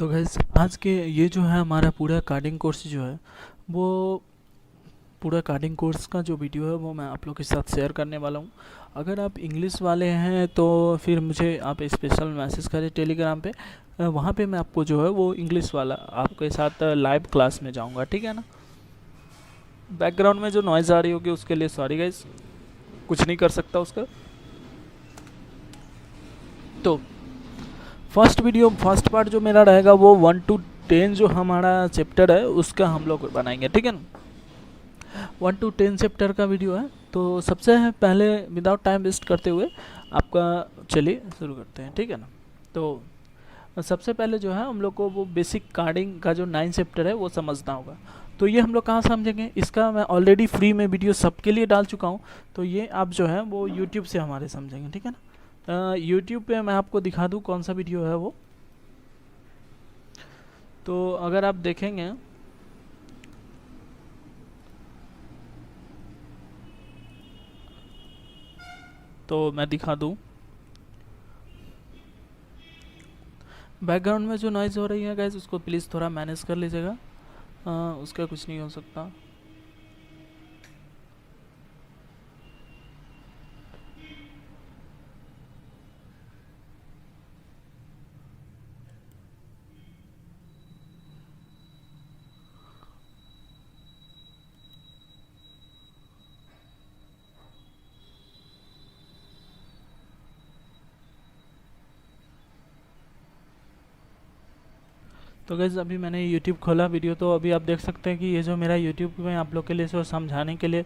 तो गैस आज के ये जो है हमारा पूरा कार्डिंग कोर्स जो है वो पूरा कार्डिंग कोर्स का जो वीडियो है वो मैं आप लोग के साथ शेयर करने वाला हूँ। अगर आप इंग्लिश वाले हैं तो फिर मुझे आप स्पेशल मैसेज करें टेलीग्राम पे। वहाँ पे मैं आपको जो है वो इंग्लिश वाला आपके साथ लाइव क्लास में जाऊँगा, ठीक है ना। बैकग्राउंड में जो नॉइज़ आ रही होगी उसके लिए सॉरी गाइस, कुछ नहीं कर सकता उसका। तो फर्स्ट पार्ट जो मेरा रहेगा वो 1 to 10 जो हमारा चैप्टर है उसका हम लोग बनाएंगे, ठीक है ना। 1 to 10 चैप्टर का वीडियो है। तो सबसे पहले विदाउट टाइम वेस्ट करते हुए आपका चलिए शुरू करते हैं, ठीक है ना। तो सबसे पहले जो है हम लोग को वो बेसिक कार्डिंग का जो 9 चैप्टर है वो समझना होगा। तो ये हम लोग कहाँ समझेंगे, इसका मैं ऑलरेडी फ्री में वीडियो सबके लिए डाल चुका हूँ। तो ये आप जो है वो यूट्यूब से हमारे समझेंगे, ठीक है ना। यूट्यूब पे मैं आपको दिखा दूँ कौन सा वीडियो है वो। तो अगर आप देखेंगे तो मैं दिखा दूँ। बैकग्राउंड में जो नॉइज़ हो रही है गाइस उसको प्लीज़ थोड़ा मैनेज कर लीजिएगा, उसका कुछ नहीं हो सकता। तो गैस अभी मैंने यूट्यूब खोला वीडियो, तो अभी आप देख सकते हैं कि ये जो मेरा यूट्यूब में आप लोग के लिए जो समझाने के लिए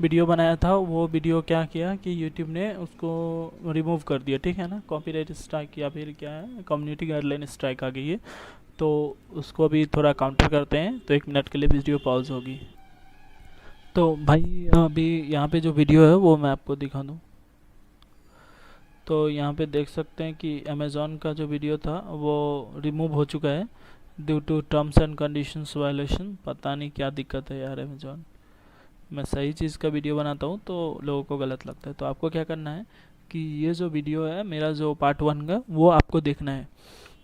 वीडियो बनाया था वो वीडियो क्या किया कि यूट्यूब ने उसको रिमूव कर दिया, ठीक है ना। कॉपीराइट स्ट्राइक या फिर क्या है, कम्युनिटी गाइडलाइन स्ट्राइक आ गई है। तो उसको अभी थोड़ा काउंटर करते हैं, तो 1 मिनट के लिए वीडियो पॉज होगी। तो भाई अभी यहाँ पे जो वीडियो है वो मैं आपको दिखा दूँ। तो यहाँ पे देख सकते हैं कि अमेज़ॉन का जो वीडियो था वो रिमूव हो चुका है due to terms and conditions violation. पता नहीं क्या दिक्कत है यार अमेज़ॉन। मैं सही चीज़ का वीडियो बनाता हूँ तो लोगों को गलत लगता है। तो आपको क्या करना है कि ये जो वीडियो है मेरा जो पार्ट 1 का वो आपको देखना है,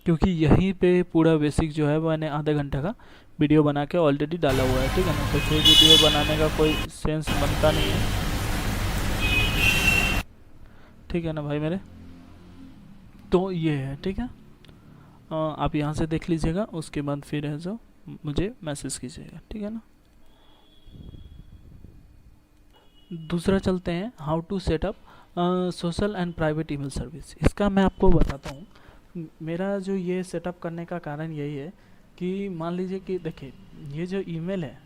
क्योंकि यहीं पे पूरा बेसिक जो है मैंने आधे घंटे का वीडियो बना के ऑलरेडी डाला हुआ है, ठीक है ना। तो फिर वीडियो बनाने का कोई सेंस बनता नहीं है, ठीक है ना भाई मेरे। तो ये है, ठीक है। आप यहाँ से देख लीजिएगा, उसके बाद फिर है जो मुझे मैसेज कीजिएगा, ठीक है ना। दूसरा चलते हैं how to set up social and private email service. इसका मैं आपको बताता हूँ। मेरा जो ये सेटअप करने का कारण यही है कि मान लीजिए कि देखिए ये जो ईमेल है,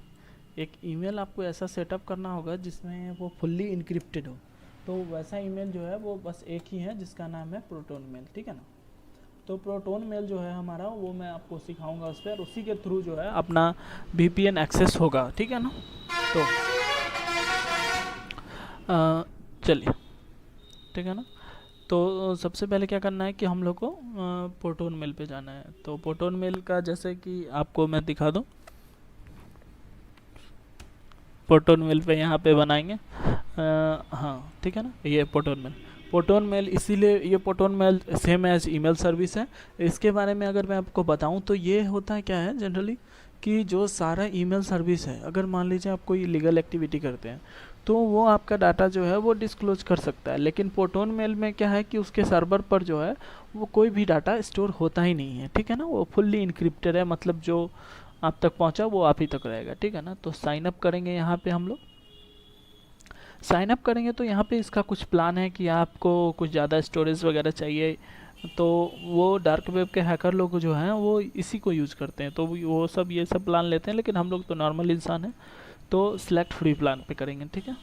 एक ईमेल आपको ऐसा सेटअप करना होगा जिसमें वो फुल्ली इनक्रिप्टेड हो। तो वैसा ईमेल जो है वो बस एक ही है जिसका नाम है प्रोटोन मेल, ठीक है ना। तो प्रोटोन मेल जो है हमारा वो मैं आपको सिखाऊंगा उस पर, उसी के थ्रू जो है अपना VPN एक्सेस होगा, ठीक है ना। तो चलिए, ठीक है ना। तो सबसे पहले क्या करना है कि हम लोग को प्रोटोन मेल पे जाना है। तो प्रोटोन मेल का जैसे कि आपको मैं दिखा दूँ, प्रोटोन मेल पे यहाँ पे बनाएंगे। हाँ ठीक है ना, ये प्रोटोन मेल। प्रोटोन मेल इसीलिए ये Proton mail same as email service है। इसके बारे में अगर मैं आपको बताऊं तो ये होता है क्या है जनरली कि जो सारा ईमेल सर्विस है, अगर मान लीजिए आप कोई लीगल एक्टिविटी करते हैं तो वो आपका डाटा जो है वो डिस्क्लोज कर सकता है। लेकिन प्रोटोन मेल में क्या है कि उसके सर्वर पर जो है वो कोई भी डाटा स्टोर होता ही नहीं है, ठीक है ना। वो फुल्ली इनक्रिप्टेड है, मतलब जो आप तक पहुंचा वो आप ही तक रहेगा, ठीक है ना। तो साइन अप करेंगे, यहाँ पे हम लोग साइन अप करेंगे तो यहाँ पे इसका कुछ प्लान है कि आपको कुछ ज़्यादा स्टोरेज वगैरह चाहिए, तो वो डार्क वेब के हैकर लोग जो हैं वो इसी को यूज़ करते हैं। तो वो सब ये सब प्लान लेते हैं, लेकिन हम लोग तो नॉर्मल इंसान हैं तो सिलेक्ट फ्री प्लान पे करेंगे, ठीक है।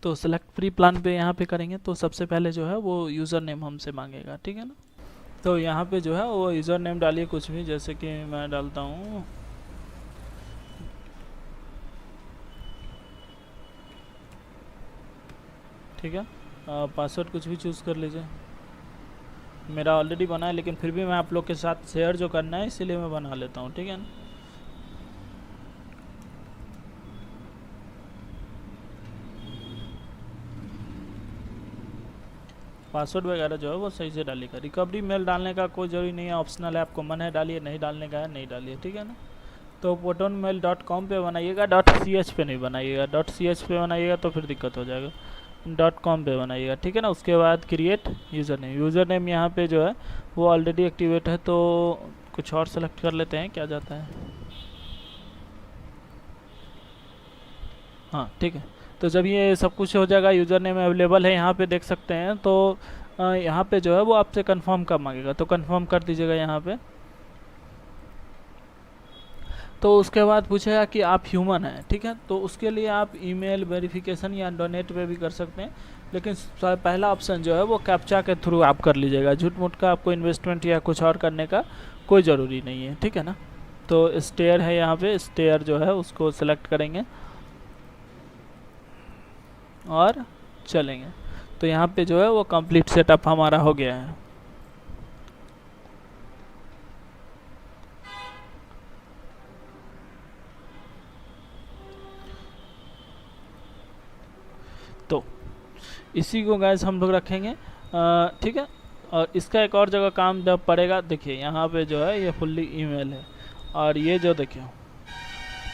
तो सेलेक्ट फ्री प्लान पे यहाँ पे करेंगे तो सबसे पहले जो है वो यूज़र नेम हमसे मांगेगा, ठीक है ना। तो यहाँ पे जो है वो यूज़र नेम डालिए कुछ भी, जैसे कि मैं डालता हूँ ठीक है। पासवर्ड कुछ भी चूज़ कर लीजिए। मेरा ऑलरेडी बना है, लेकिन फिर भी मैं आप लोग के साथ शेयर जो करना है इसीलिए मैं बना लेता हूँ, ठीक है ना। पासवर्ड वगैरह जो है वो सही से डालिएगा। रिकवरी मेल डालने का कोई ज़रूरी नहीं है, ऑप्शनल है, आपको मन है डालिए, नहीं डालने का है नहीं डालिए, ठीक है ना। तो protonmail.com पे बनाइएगा, .ch पे नहीं बनाइएगा। .ch पे बनाइएगा तो फिर दिक्कत हो जाएगा। .com पे बनाइएगा, ठीक है ना। उसके बाद क्रिएट यूज़र नेम यहाँ पे जो है वो ऑलरेडी एक्टिवेट है, तो कुछ और सेलेक्ट कर लेते हैं, क्या जाता है। हाँ ठीक है। तो जब ये सब कुछ हो जाएगा, यूज़र नेम अवेलेबल है यहाँ पे देख सकते हैं, तो यहाँ पे जो है वो आपसे कंफर्म का मांगेगा, तो कंफर्म कर दीजिएगा यहाँ पे। तो उसके बाद पूछेगा कि आप ह्यूमन हैं, ठीक है। तो उसके लिए आप ईमेल वेरिफिकेशन या डोनेट पे भी कर सकते हैं, लेकिन पहला ऑप्शन जो है वो कैप्चा के थ्रू आप कर लीजिएगा। झूठ मूठ का आपको इन्वेस्टमेंट या कुछ और करने का कोई ज़रूरी नहीं है, ठीक है ना। तो स्टेयर है यहाँ पे, स्टेयर जो है उसको सेलेक्ट करेंगे और चलेंगे। तो यहाँ पे जो है वो कंप्लीट सेटअप हमारा हो गया है। तो इसी को गाइस हम लोग रखेंगे, ठीक है। और इसका एक और जगह काम जब पड़ेगा, देखिए यहाँ पे जो है ये फुल्ली ईमेल है, और ये जो देखिए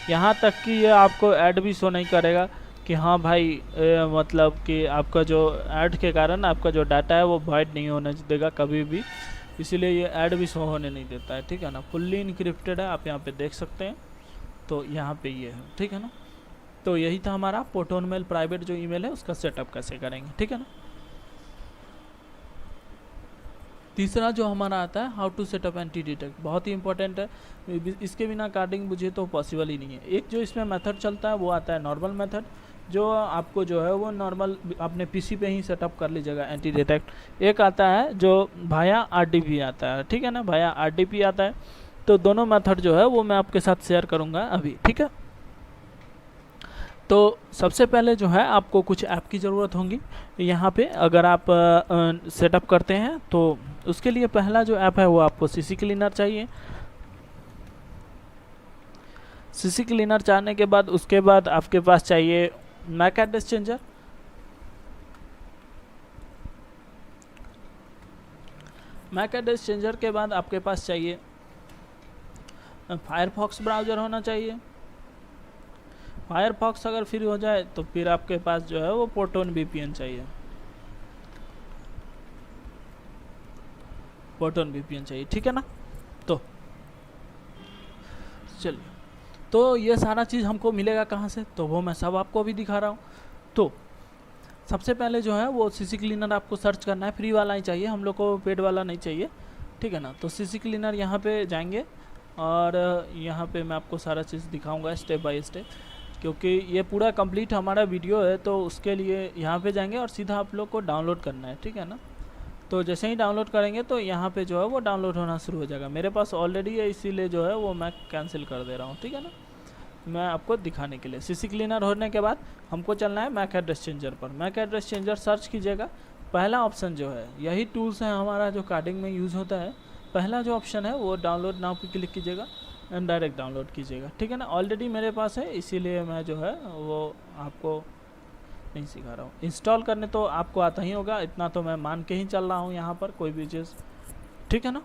यहाँ तक कि ये आपको ऐड भी शो नहीं करेगा कि हाँ भाई मतलब कि आपका जो ऐड के कारण आपका जो डाटा है वो वाइड नहीं होने देगा कभी भी, इसीलिए ये ऐड भी शो होने नहीं देता है, ठीक है ना। फुल्ली इनक्रिप्टेड है, आप यहाँ पे देख सकते हैं। तो यहाँ पे ये है, ठीक है ना। तो यही था हमारा प्रोटोन मेल प्राइवेट जो ईमेल है उसका सेटअप कैसे करेंगे, ठीक है ना। तीसरा जो हमारा आता है how to setup anti detect, बहुत ही इंपॉर्टेंट है। इसके बिना कार्डिंग मुझे तो पॉसिबल ही नहीं है। एक जो इसमें मेथड चलता है वो आता है नॉर्मल मेथड, जो आपको जो है वो नॉर्मल अपने पीसी पे ही सेटअप कर लीजिएगा एंटी डिटेक्ट। एक आता है जो भाया आरडीपी आता है, ठीक है ना, भाया आरडीपी आता है। तो दोनों मेथड जो है वो मैं आपके साथ शेयर करूँगा अभी, ठीक है। तो सबसे पहले जो है आपको कुछ ऐप की ज़रूरत होगी यहाँ पे अगर आप सेटअप करते हैं, तो उसके लिए पहला जो ऐप है वो आपको सीसी क्लीनर चाहिए। सीसी क्लीनर चाहने के बाद उसके बाद आपके पास चाहिए MAC address changer. MAC address changer के बाद आपके पास चाहिए फायरफॉक्स ब्राउज़र होना चाहिए। फायरफॉक्स अगर फ्री हो जाए तो फिर आपके पास जो है वो प्रोटोन वीपीएन चाहिए, प्रोटोन वीपीएन चाहिए, ठीक है ना। तो चलिए, तो ये सारा चीज़ हमको मिलेगा कहाँ से, तो वो मैं सब आपको अभी दिखा रहा हूँ। तो सबसे पहले जो है वो सीसी क्लीनर आपको सर्च करना है, फ्री वाला ही चाहिए हम लोग को, पेड वाला नहीं चाहिए, ठीक है ना। तो सीसी क्लीनर यहाँ पे जाएंगे और यहाँ पे मैं आपको सारा चीज़ दिखाऊंगा स्टेप बाय स्टेप, क्योंकि ये पूरा कंप्लीट हमारा वीडियो है। तो उसके लिए यहाँ पे जाएंगे और सीधा आप लोग को डाउनलोड करना है, ठीक है ना। तो जैसे ही डाउनलोड करेंगे तो यहाँ पे जो है वो डाउनलोड होना शुरू हो जाएगा। मेरे पास ऑलरेडी है इसीलिए जो है वो मैं कैंसिल कर दे रहा हूँ, ठीक है ना, मैं आपको दिखाने के लिए। सीसी क्लीनर होने के बाद हमको चलना है मैक एड्रेस चेंजर पर। मैक एड्रेस चेंजर सर्च कीजिएगा, पहला ऑप्शन जो है यही टूल्स है हमारा जो कार्डिंग में यूज़ होता है। पहला जो ऑप्शन है वो डाउनलोड नाउ पे क्लिक कीजिएगा एंड डायरेक्ट डाउनलोड कीजिएगा, ठीक है ना। ऑलरेडी मेरे पास है इसीलिए मैं जो है वो आपको नहीं सिखा रहा हूँ। इंस्टॉल करने तो आपको आता ही होगा, इतना तो मैं मान के ही चल रहा हूँ यहाँ पर कोई भी चीज़, ठीक है ना।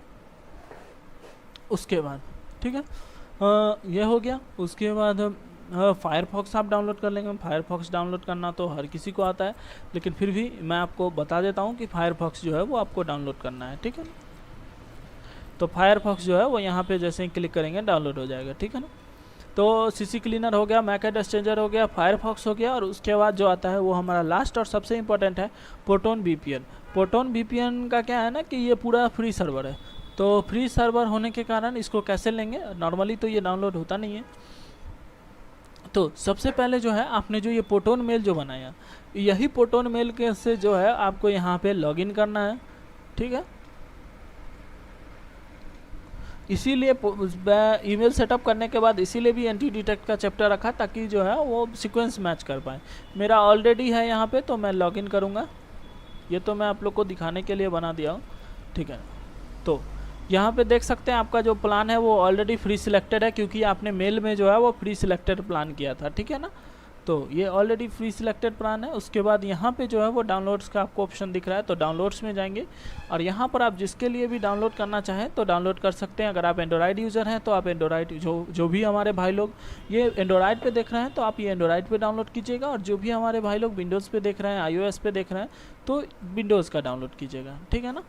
उसके बाद ठीक है ये हो गया। उसके बाद फायरफॉक्स आप डाउनलोड कर लेंगे। फायरफॉक्स डाउनलोड करना तो हर किसी को आता है, लेकिन फिर भी मैं आपको बता देता हूँ कि फायरफॉक्स जो है वो आपको डाउनलोड करना है, ठीक है ना। तो फायरफॉक्स जो है वो यहाँ पे जैसे ही क्लिक करेंगे डाउनलोड हो जाएगा, ठीक है ना। तो सीसी क्लीनर हो गया, मैक एड्रेस चेंजर हो गया, फायरफॉक्स हो गया, और उसके बाद जो आता है वो हमारा लास्ट और सबसे इम्पोर्टेंट है प्रोटोन वीपीएन। प्रोटोन वीपीएन का क्या है ना कि ये पूरा फ्री सर्वर है। तो फ्री सर्वर होने के कारण इसको कैसे लेंगे, नॉर्मली तो ये डाउनलोड होता नहीं है। तो सबसे पहले जो है आपने जो ये प्रोटोन मेल जो बनाया, यही प्रोटोन मेल के से जो है आपको यहाँ पे लॉगिन करना है, ठीक है। इसीलिए ईमेल सेटअप करने के बाद इसीलिए भी एंटी डिटेक्ट का चैप्टर रखा, ताकि जो है वो सीक्वेंस मैच कर पाए। मेरा ऑलरेडी है यहाँ पे, तो मैं लॉगिन करूँगा। ये तो मैं आप लोग को दिखाने के लिए बना दिया हूँ, ठीक है। तो यहाँ पे देख सकते हैं आपका जो प्लान है वो ऑलरेडी फ्री सिलेक्टेड है, क्योंकि आपने मेल में जो है वो फ्री सिलेक्टेड प्लान किया था, ठीक है ना। तो ये ऑलरेडी फ्री सिलेक्टेड प्लान है। उसके बाद यहाँ पे जो है वो डाउनलोड्स का आपको ऑप्शन दिख रहा है, तो डाउनलोड्स में जाएंगे और यहाँ पर आप जिसके लिए भी डाउनलोड करना चाहें तो डाउनलोड कर सकते हैं। अगर आप एंड्रॉयड यूज़र हैं तो आप एंड्रॉयड, जो भी हमारे भाई लोग ये एंड्रॉयड पे देख रहे हैं तो आप ये एंड्रॉयड पे डाउनलोड कीजिएगा, और जो भी हमारे भाई लोग विंडोज़ पे देख रहे हैं, iOS पे देख रहे हैं तो विंडोज़ का डाउनलोड कीजिएगा, ठीक है ना।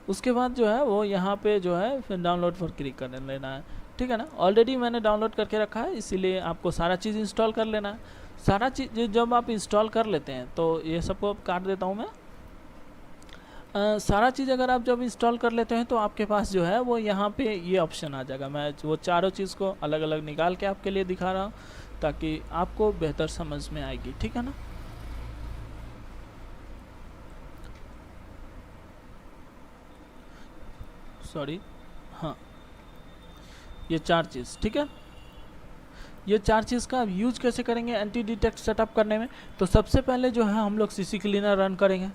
उसके बाद जो है वो यहाँ पे जो है फिर डाउनलोड पर क्लिक कर लेना है, ठीक है ना। ऑलरेडी मैंने डाउनलोड करके रखा है, इसीलिए आपको सारा चीज़ इंस्टॉल कर लेना है। सारा चीज़ जब आप इंस्टॉल कर लेते हैं तो ये सबको काट देता हूँ मैं। सारा चीज़ अगर आप जब इंस्टॉल कर लेते हैं तो आपके पास जो है वो यहाँ पे ये ऑप्शन आ जाएगा। मैं वो चारों चीज़ को अलग अलग निकाल के आपके लिए दिखा रहा हूँ ताकि आपको बेहतर समझ में आएगी, ठीक है ना। सॉरी, हाँ, ये चार चीज़, ठीक है। ये चार चीज़ का यूज कैसे करेंगे एंटी डिटेक्ट सेटअप करने में, तो सबसे पहले जो है हम लोग सीसी क्लीनर रन करेंगे।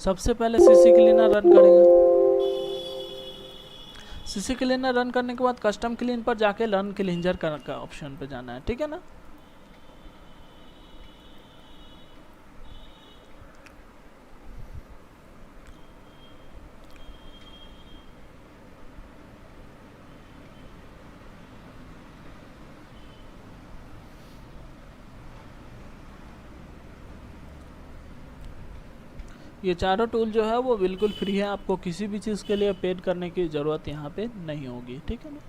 सबसे पहले सीसी क्लीनर रन करेंगे। सीसी क्लीनर रन करने के बाद कस्टम क्लीन पर जाके रन क्लींजर का ऑप्शन पे जाना है, ठीक है ना। ये चारों टूल जो है वो बिल्कुल फ्री है, आपको किसी भी चीज़ के लिए पेड करने की ज़रूरत यहाँ पे नहीं होगी, ठीक है ना।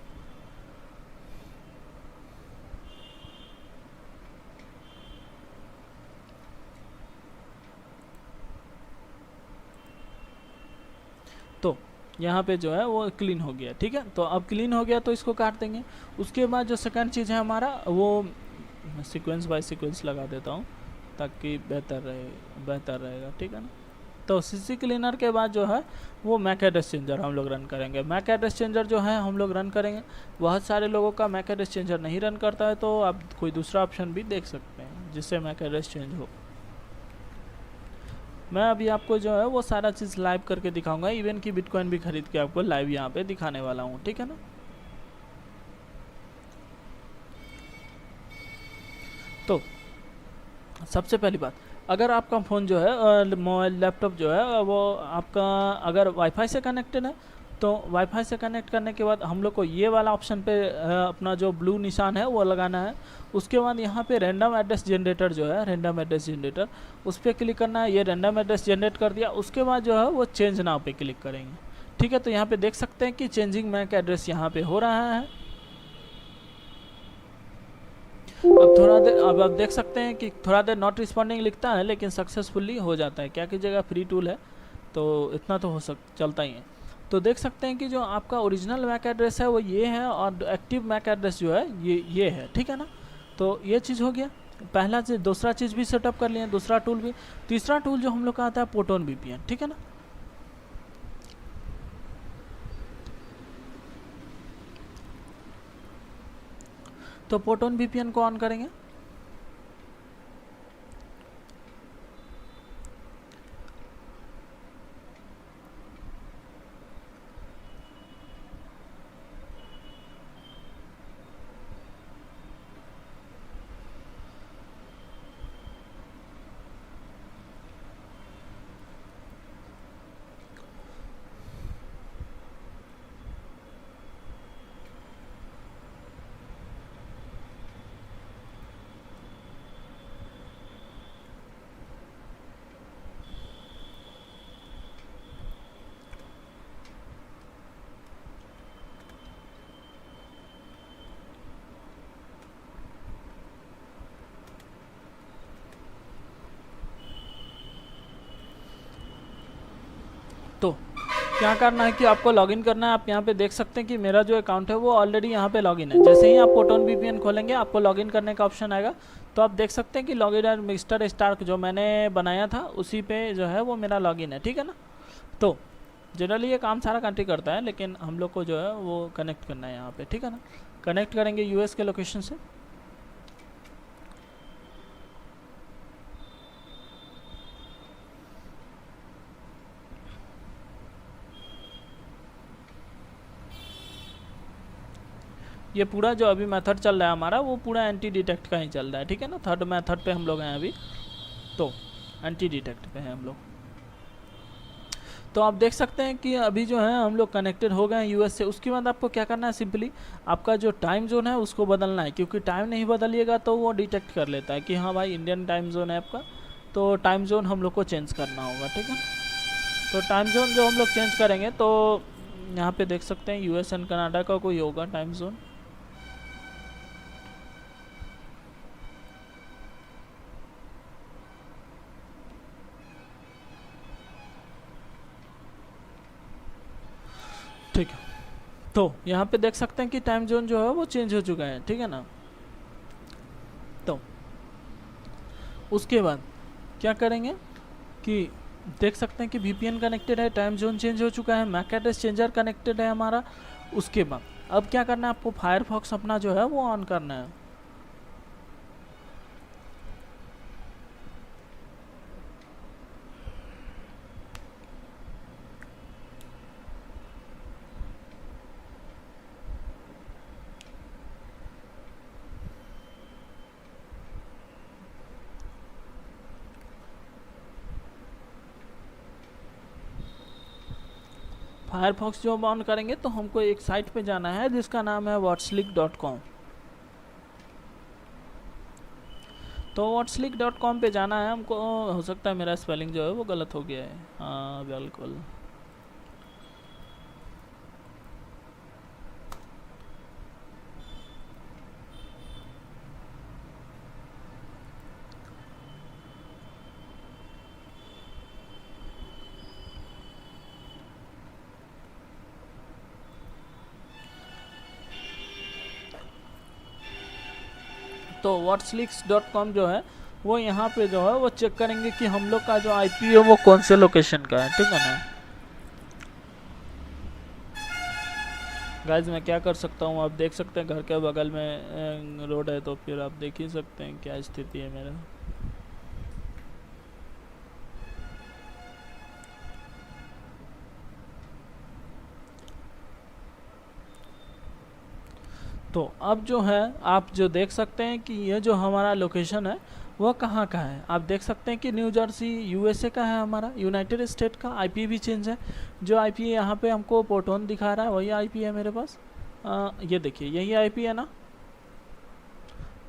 तो यहाँ पे जो है वो क्लीन हो गया, ठीक है। तो अब क्लीन हो गया तो इसको काट देंगे। उसके बाद जो सेकंड चीज़ है हमारा वो सीक्वेंस बाय सीक्वेंस लगा देता हूँ ताकि बेहतर रहेगा, ठीक है ना। तो सीसी क्लीनर के बाद जो है वो मैक एड्रेस चेंजर हम लोग रन करेंगे। मैक एड्रेस चेंजर जो है हम लोग रन करेंगे। बहुत सारे लोगों का मैक एड्रेस चेंजर नहीं रन करता है, तो आप कोई दूसरा ऑप्शन भी देख सकते हैं जिससे मैक एड्रेस चेंज हो। मैं अभी आपको जो है वो सारा चीज़ लाइव करके दिखाऊंगा, इवन की बिटकॉइन भी खरीद के आपको लाइव यहाँ पे दिखाने वाला हूँ, ठीक है ना। तो सबसे पहली बात, अगर आपका फ़ोन जो है मोबाइल लैपटॉप जो है वो आपका अगर वाईफाई से कनेक्टेड है तो वाईफाई से कनेक्ट करने के बाद हम लोग को ये वाला ऑप्शन पे अपना जो ब्लू निशान है वो लगाना है। उसके बाद यहाँ पे रैंडम एड्रेस जनरेटर जो है, रैंडम एड्रेस जनरेटर, उस पर क्लिक करना है। ये रैंडम एड्रेस जनरेट कर दिया। उसके बाद जो है वो चेंज नाउ पे क्लिक करेंगे, ठीक है। तो यहाँ पे देख सकते हैं कि चेंजिंग मैक एड्रेस यहाँ पे हो रहा है। अब थोड़ा देर, अब आप देख सकते हैं कि थोड़ा देर नॉट रिस्पॉन्डिंग लिखता है लेकिन सक्सेसफुली हो जाता है। क्या कीजिएगा, फ्री टूल है तो इतना तो चलता ही है। तो देख सकते हैं कि जो आपका ओरिजिनल मैक एड्रेस है वो ये है और एक्टिव मैक एड्रेस जो है ये है, ठीक है ना। तो ये चीज़ हो गया पहला चीज़। दूसरा चीज़ भी सेटअप कर लिए, दूसरा टूल भी। तीसरा टूल जो हम लोग का आता है प्रोटोन वीपीएन, ठीक है ना। तो प्रोटोन वीपीएन को ऑन करेंगे। तो क्या करना है कि आपको लॉगिन करना है। आप यहाँ पे देख सकते हैं कि मेरा जो अकाउंट है वो ऑलरेडी यहाँ पे लॉगिन है। जैसे ही आप प्रोटोन वीपीएन खोलेंगे आपको लॉगिन करने का ऑप्शन आएगा। तो आप देख सकते हैं कि लॉगिन एंड मिस्टर स्टार्क जो मैंने बनाया था उसी पे जो है वो मेरा लॉगिन है, ठीक है ना। तो जनरली ये काम सारा कंट्री करता है लेकिन हम लोग को जो है वो कनेक्ट करना है यहाँ पे, ठीक है ना। कनेक्ट करेंगे यूएस के लोकेशन से। ये पूरा जो अभी मेथड चल रहा है हमारा वो पूरा एंटी डिटेक्ट का ही चल रहा है, ठीक है ना। थर्ड मेथड पे हम लोग हैं अभी, तो एंटी डिटेक्ट पे हैं हम लोग। तो आप देख सकते हैं कि अभी जो है हम लोग कनेक्टेड हो गए हैं यूएस से। उसके बाद आपको क्या करना है, सिंपली आपका जो टाइम जोन है उसको बदलना है, क्योंकि टाइम नहीं बदलिएगा तो वो डिटेक्ट कर लेता है कि हाँ भाई इंडियन टाइम जोन है आपका, तो टाइम जोन हम लोग को चेंज करना होगा, ठीक है। तो टाइम जोन जो हम लोग चेंज करेंगे तो यहाँ पे देख सकते हैं यूएस एंड कनाडा का कोई होगा टाइम जोन। ठीक है, तो यहाँ पे देख सकते हैं कि टाइम जोन जो है वो चेंज हो चुका है, ठीक है ना। तो उसके बाद क्या करेंगे कि देख सकते हैं कि VPN कनेक्टेड है, टाइम जोन चेंज हो चुका है, मैक एड्रेस चेंजर कनेक्टेड है हमारा। उसके बाद अब क्या करना है, आपको फायरफॉक्स अपना जो है वो ऑन करना है। फायरफॉक्स जो हम ऑन करेंगे तो हमको एक साइट पे जाना है जिसका नाम है whatsleak.com। तो whatsleak.com पे जाना है हमको। हो सकता है मेरा स्पेलिंग जो है वो गलत हो गया है, हाँ बिल्कुल। तो whatsleaks.com जो है वो यहाँ पे जो है वो चेक करेंगे कि हम लोग का जो IP है वो कौन से लोकेशन का है, ठीक है ना। गाइज मैं क्या कर सकता हूँ, आप देख सकते हैं घर के बगल में रोड है, तो फिर आप देख ही सकते हैं क्या स्थिति है मेरा। तो अब जो है आप जो देख सकते हैं कि ये जो हमारा लोकेशन है वो कहाँ का है। आप देख सकते हैं कि न्यू जर्सी USA का है हमारा, यूनाइटेड स्टेट का। IP भी चेंज है, जो IP यहाँ पे हमको पोर्टोन दिखा रहा है वही IP है मेरे पास। ये देखिए यही IP है ना,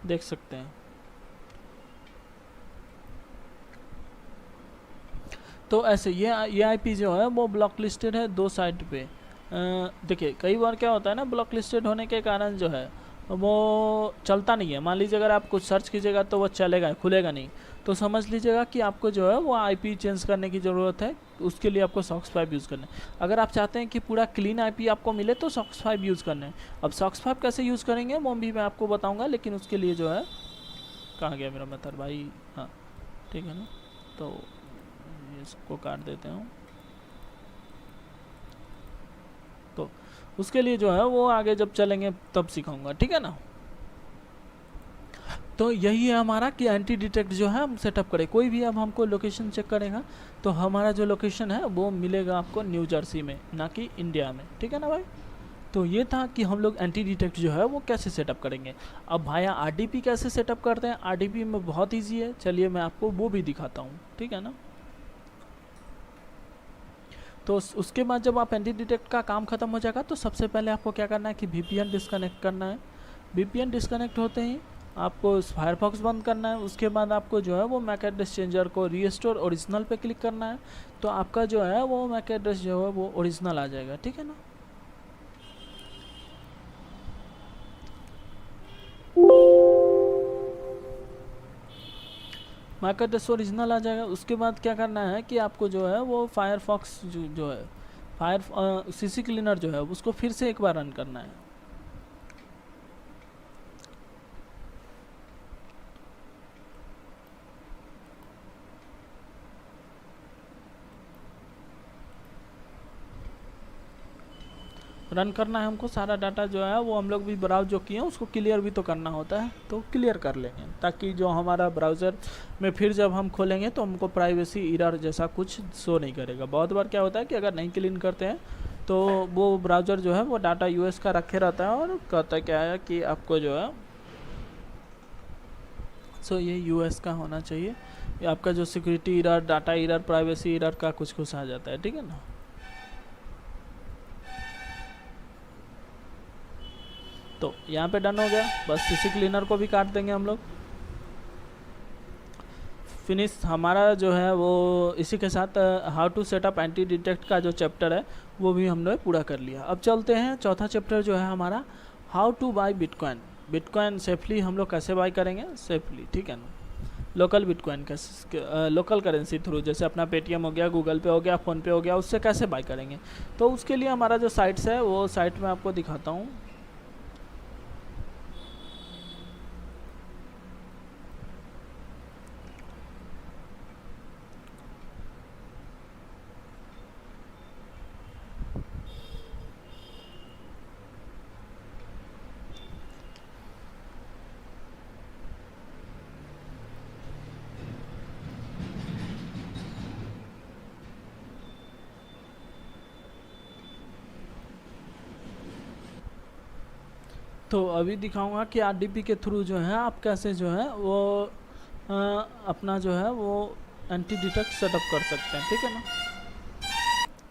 देख सकते हैं। तो ऐसे ये IP जो है वो ब्लॉक लिस्टेड है 2 साइट पे। देखिए कई बार क्या होता है ना, ब्लॉक लिस्टेड होने के कारण जो है वो चलता नहीं है। मान लीजिए अगर आप कुछ सर्च कीजिएगा तो वो चलेगा, खुलेगा नहीं, तो समझ लीजिएगा कि आपको जो है वो IP चेंज करने की ज़रूरत है। उसके लिए आपको SOX 5 यूज़ करना है। अगर आप चाहते हैं कि पूरा क्लीन IP आपको मिले तो SOX 5 यूज़ करना है। अब SOX 5 कैसे यूज़ करेंगे वो भी मैं आपको बताऊँगा, लेकिन उसके लिए जो है, कहाँ गया मेरा मेथड भाई, हाँ ठीक है ना। तो ये सबको काट देते हैं। तो उसके लिए जो है वो आगे जब चलेंगे तब सिखाऊंगा, ठीक है ना। तो यही है हमारा कि एंटी डिटेक्ट जो है हम सेटअप करें। कोई भी अब हमको लोकेशन चेक करेगा तो हमारा जो लोकेशन है वो मिलेगा आपको न्यू जर्सी में, ना कि इंडिया में, ठीक है ना भाई। तो ये था कि हम लोग एंटी डिटेक्ट जो है वो कैसे सेटअप करेंगे। अब भाया RDP कैसे सेटअप करते हैं, RDP में बहुत ईजी है, चलिए मैं आपको वो भी दिखाता हूँ, ठीक है ना। तो उसके बाद जब आप एंटी डिटेक्ट का काम खत्म हो जाएगा तो सबसे पहले आपको क्या करना है कि VPN डिस्कनेक्ट करना है। VPN डिस्कनेक्ट होते ही आपको फायरफॉक्स बंद करना है। उसके बाद आपको जो है वो मैक एड्रेस चेंजर को रीस्टोर ओरिजिनल पे क्लिक करना है, तो आपका जो है वो मैक एड्रेस जो है वो ओरिजिनल आ जाएगा, ठीक है ना। मैक एड्रेस ओरिजिनल आ जाएगा। उसके बाद क्या करना है कि आपको जो है वो फायरफॉक्स जो है CC क्लीनर जो है उसको फिर से एक बार रन करना है। रन करना है हमको, सारा डाटा जो है वो हम लोग भी ब्राउज जो किए हैं उसको क्लियर भी तो करना होता है, तो क्लियर कर लेंगे ताकि जो हमारा ब्राउज़र में फिर जब हम खोलेंगे तो हमको प्राइवेसी एरर जैसा कुछ शो नहीं करेगा। बहुत बार क्या होता है कि अगर नहीं क्लीन करते हैं तो वो ब्राउज़र जो है वो डाटा यूएस का रखे रहता है और कहता क्या है कि आपको जो है ये यूएस का होना चाहिए। ये आपका जो security error, data error, privacy error का कुछ कुछ आ जाता है, ठीक है ना। तो यहाँ पे डन हो गया, बस सीसी क्लीनर को भी काट देंगे हम लोग। फिनिश हमारा जो है वो इसी के साथ how to setup anti detect का जो चैप्टर है वो भी हमने पूरा कर लिया। अब चलते हैं चौथा चैप्टर जो है हमारा how two by bitcoin. Bitcoin safely हम लोग कैसे बाई करेंगे सेफली, ठीक है ना। लोकल बिटकॉइन कैसे, लोकल करेंसी थ्रू, जैसे अपना पेटीएम हो गया, गूगल पे हो गया, फ़ोनपे हो गया, उससे कैसे बाई करेंगे। तो उसके लिए हमारा जो साइट्स है वो साइट मैं आपको दिखाता हूँ। तो अभी दिखाऊंगा कि आरडीपी के थ्रू जो है आप कैसे जो है वो अपना जो है वो एंटी डिटेक्ट सेटअप कर सकते हैं, ठीक है ना।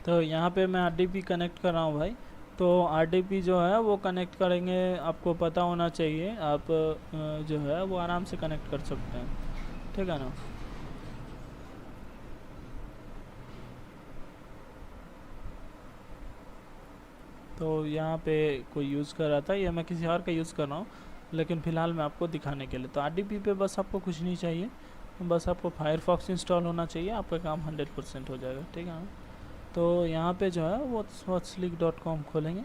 तो यहाँ पे मैं आरडीपी कनेक्ट कर रहा हूँ भाई। तो आरडीपी जो है वो कनेक्ट करेंगे, आपको पता होना चाहिए, आप जो है वो आराम से कनेक्ट कर सकते हैं, ठीक है ना। तो यहाँ पे कोई यूज़ कर रहा था, ये मैं किसी और का यूज़ कर रहा हूँ, लेकिन फ़िलहाल मैं आपको दिखाने के लिए। तो आरडीपी पे बस आपको कुछ नहीं चाहिए, बस आपको फायरफॉक्स इंस्टॉल होना चाहिए, आपका काम 100% हो जाएगा, ठीक है ना। तो यहाँ पे जो है वो swatchleak.com खोलेंगे।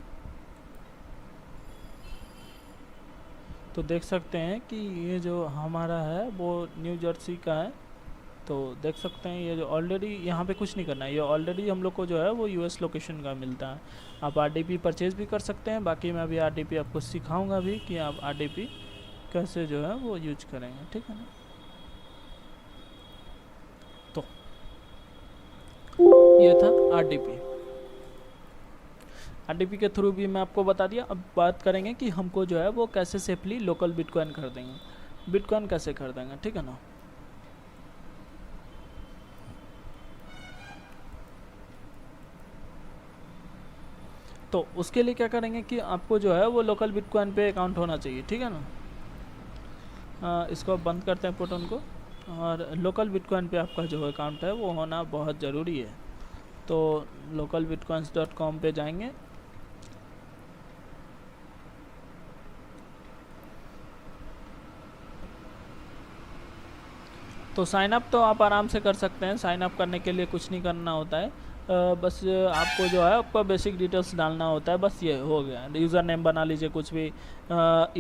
तो देख सकते हैं कि ये जो हमारा है वो न्यू जर्सी का है। तो देख सकते हैं ये जो ऑलरेडी यहाँ पे कुछ नहीं करना है, ये ऑलरेडी हम लोग को जो है वो यूएस लोकेशन का मिलता है। आप आरडीपी परचेज़ भी कर सकते हैं। बाकी मैं अभी आरडीपी आपको सिखाऊंगा भी कि आप आरडीपी कैसे जो है वो यूज करेंगे, ठीक है ना। तो ये था आरडीपी। आरडीपी के थ्रू भी मैं आपको बता दिया। अब बात करेंगे कि हमको जो है वो कैसे सेफली लोकल बिटकॉइन कर देंगे, बिटकॉइन कैसे कर देंगे, ठीक है ना। तो उसके लिए क्या करेंगे कि आपको जो है वो लोकल बिटकॉइन पे अकाउंट होना चाहिए, ठीक है ना। इसको बंद करते हैं पोर्टल को, और लोकल बिटकॉइन पे आपका जो अकाउंट है वो होना बहुत ज़रूरी है। तो localbitcoins.com पे जाएंगे। तो साइन अप तो आप आराम से कर सकते हैं। साइन अप करने के लिए कुछ नहीं करना होता है, बस आपको जो है आपका बेसिक डिटेल्स डालना होता है, बस ये हो गया। यूज़र नेम बना लीजिए, कुछ भी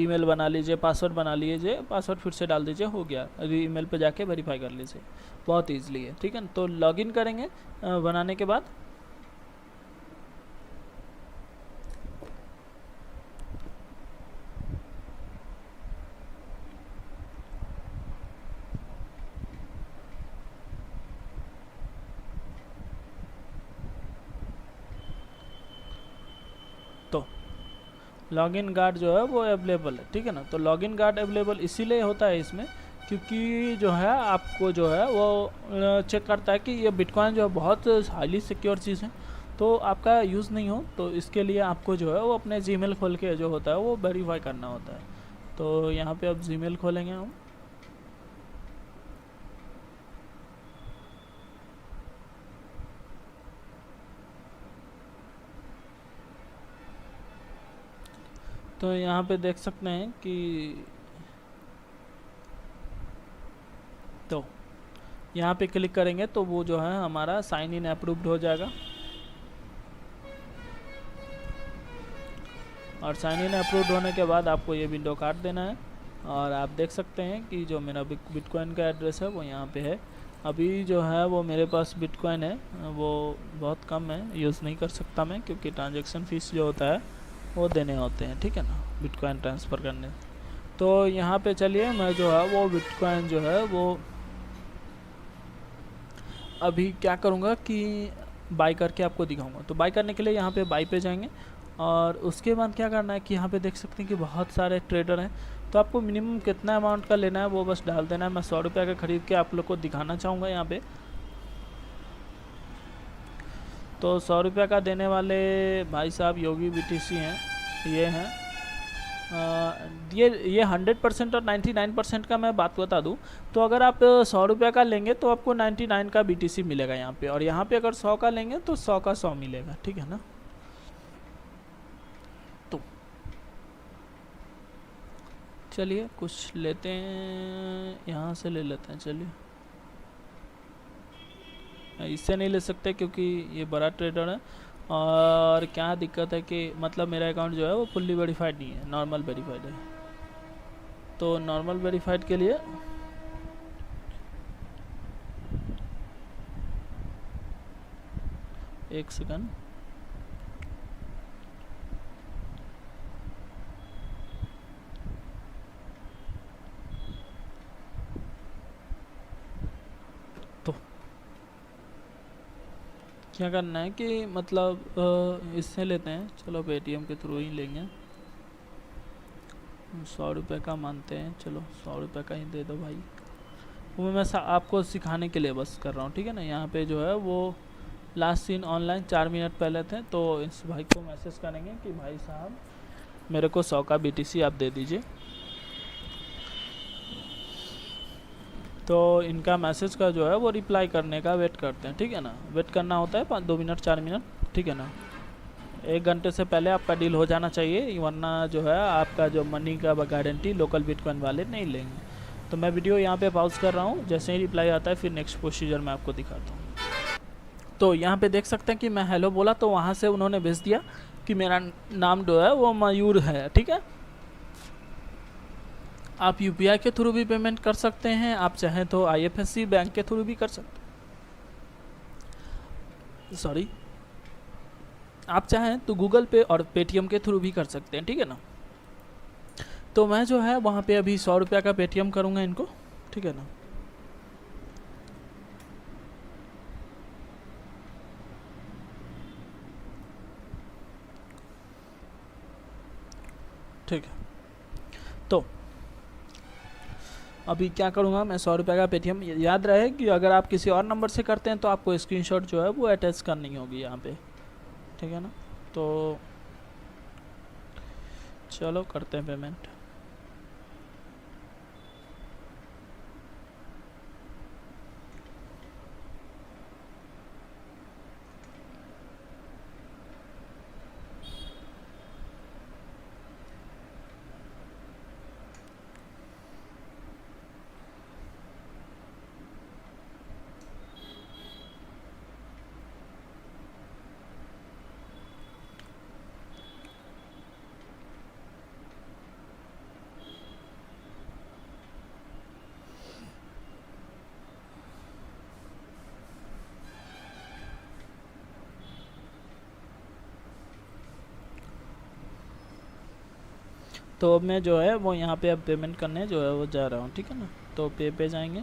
ईमेल बना लीजिए, पासवर्ड बना लीजिए, पासवर्ड फिर से डाल दीजिए, हो गया। ईमेल पे जाके वेरीफाई कर लीजिए, बहुत ईजिली है, ठीक है ना। तो लॉगिन करेंगे बनाने के बाद। तो लॉगिन गार्ड जो है वो अवेलेबल है, ठीक है ना। तो लॉगिन गार्ड अवेलेबल इसीलिए होता है इसमें, क्योंकि जो है आपको जो है वो चेक करता है कि ये बिटकॉइन जो है बहुत हाईली सिक्योर चीज़ है, तो आपका यूज़ नहीं हो। तो इसके लिए आपको जो है वो अपने जीमेल खोल के जो होता है वो वेरीफाई करना होता है। तो यहाँ पे अब जीमेल खोलेंगे हम। तो यहाँ पे देख सकते हैं कि तो यहाँ पे क्लिक करेंगे तो वो जो है हमारा साइन इन अप्रूव्ड हो जाएगा। और साइन इन अप्रूव्ड होने के बाद आपको ये विंडो काट देना है। और आप देख सकते हैं कि जो मेरा बिटकॉइन का एड्रेस है वो यहाँ पे है। अभी जो है वो मेरे पास बिटकॉइन है वो बहुत कम है, यूज़ नहीं कर सकता मैं, क्योंकि ट्रांजैक्शन फ़ीस जो होता है वो देने होते हैं, ठीक है ना, बिटकॉइन ट्रांसफ़र करने। तो यहाँ पे चलिए मैं जो है वो बिटकॉइन जो है वो अभी क्या करूँगा कि बाई करके आपको दिखाऊंगा। तो बाई करने के लिए यहाँ पे बाई पे जाएंगे और उसके बाद क्या करना है कि यहाँ पे देख सकते हैं कि बहुत सारे ट्रेडर हैं। तो आपको मिनिमम कितना अमाउंट का लेना है वो बस डाल देना है। मैं 100 रुपये का खरीद के आप लोग को दिखाना चाहूँगा यहाँ पे। तो 100 रुपये का देने वाले भाई साहब योगी BTC हैं, ये हैं। ये 100% और 99% का मैं बात बता दूं तो अगर आप 100 रुपये का लेंगे तो आपको 99 का BTC मिलेगा यहाँ पे, और यहाँ पे अगर 100 का लेंगे तो 100 का 100 मिलेगा, ठीक है ना। तो चलिए कुछ लेते हैं, यहाँ से ले लेते हैं। चलिए इससे नहीं ले सकते क्योंकि ये बड़ा ट्रेडर है, और क्या दिक्कत है कि मतलब मेरा अकाउंट जो है वो फुल्ली वेरीफाइड नहीं है, नॉर्मल वेरीफाइड है। तो नॉर्मल वेरीफाइड के लिए एक सेकंड, तो क्या करना है कि मतलब इससे लेते हैं, चलो पेटीएम के थ्रू ही लेंगे। 100 रुपये का मानते हैं, चलो 100 रुपये का ही दे दो भाई। वो मैं आपको सिखाने के लिए बस कर रहा हूँ, ठीक है ना। यहाँ पे जो है वो लास्ट सीन ऑनलाइन 4 मिनट पहले थे, तो इस भाई को मैसेज करेंगे कि भाई साहब मेरे को 100 का BTC आप दे दीजिए। तो इनका मैसेज का जो है वो रिप्लाई करने का वेट करते हैं, ठीक है ना। वेट करना होता है 2 मिनट 4 मिनट, ठीक है ना। 1 घंटे से पहले आपका डील हो जाना चाहिए, वरना जो है आपका जो मनी का गारंटी लोकल बिटकॉइन वाले नहीं लेंगे। तो मैं वीडियो यहाँ पे पॉज कर रहा हूँ, जैसे ही रिप्लाई आता है फिर नेक्स्ट प्रोसीजर मैं आपको दिखाता हूँ। तो यहाँ पे देख सकते हैं कि मैं हेलो बोला तो वहाँ से उन्होंने भेज दिया कि मेरा नाम जो है वो मयूर है, ठीक है। आप UPI के थ्रू भी पेमेंट कर सकते हैं, आप चाहें तो IFSC बैंक के थ्रू भी कर सकते हैं, सॉरी आप चाहें तो गूगल पे और पेटीएम के थ्रू भी कर सकते हैं, ठीक है ना। तो मैं जो है वहाँ पे अभी 100 रुपये का पेटीएम करूँगा इनको, ठीक है ना। ठीक है, तो अभी क्या करूँगा मैं 100 रुपये का पेटीएम। याद रहे कि अगर आप किसी और नंबर से करते हैं तो आपको स्क्रीनशॉट जो है वो अटैच करनी होगी यहाँ पे, ठीक है ना। तो चलो करते हैं पेमेंट। तो अब मैं जो है वो यहाँ पे अब पेमेंट करने जो है वो जा रहा हूँ, ठीक है ना। तो पे जाएंगे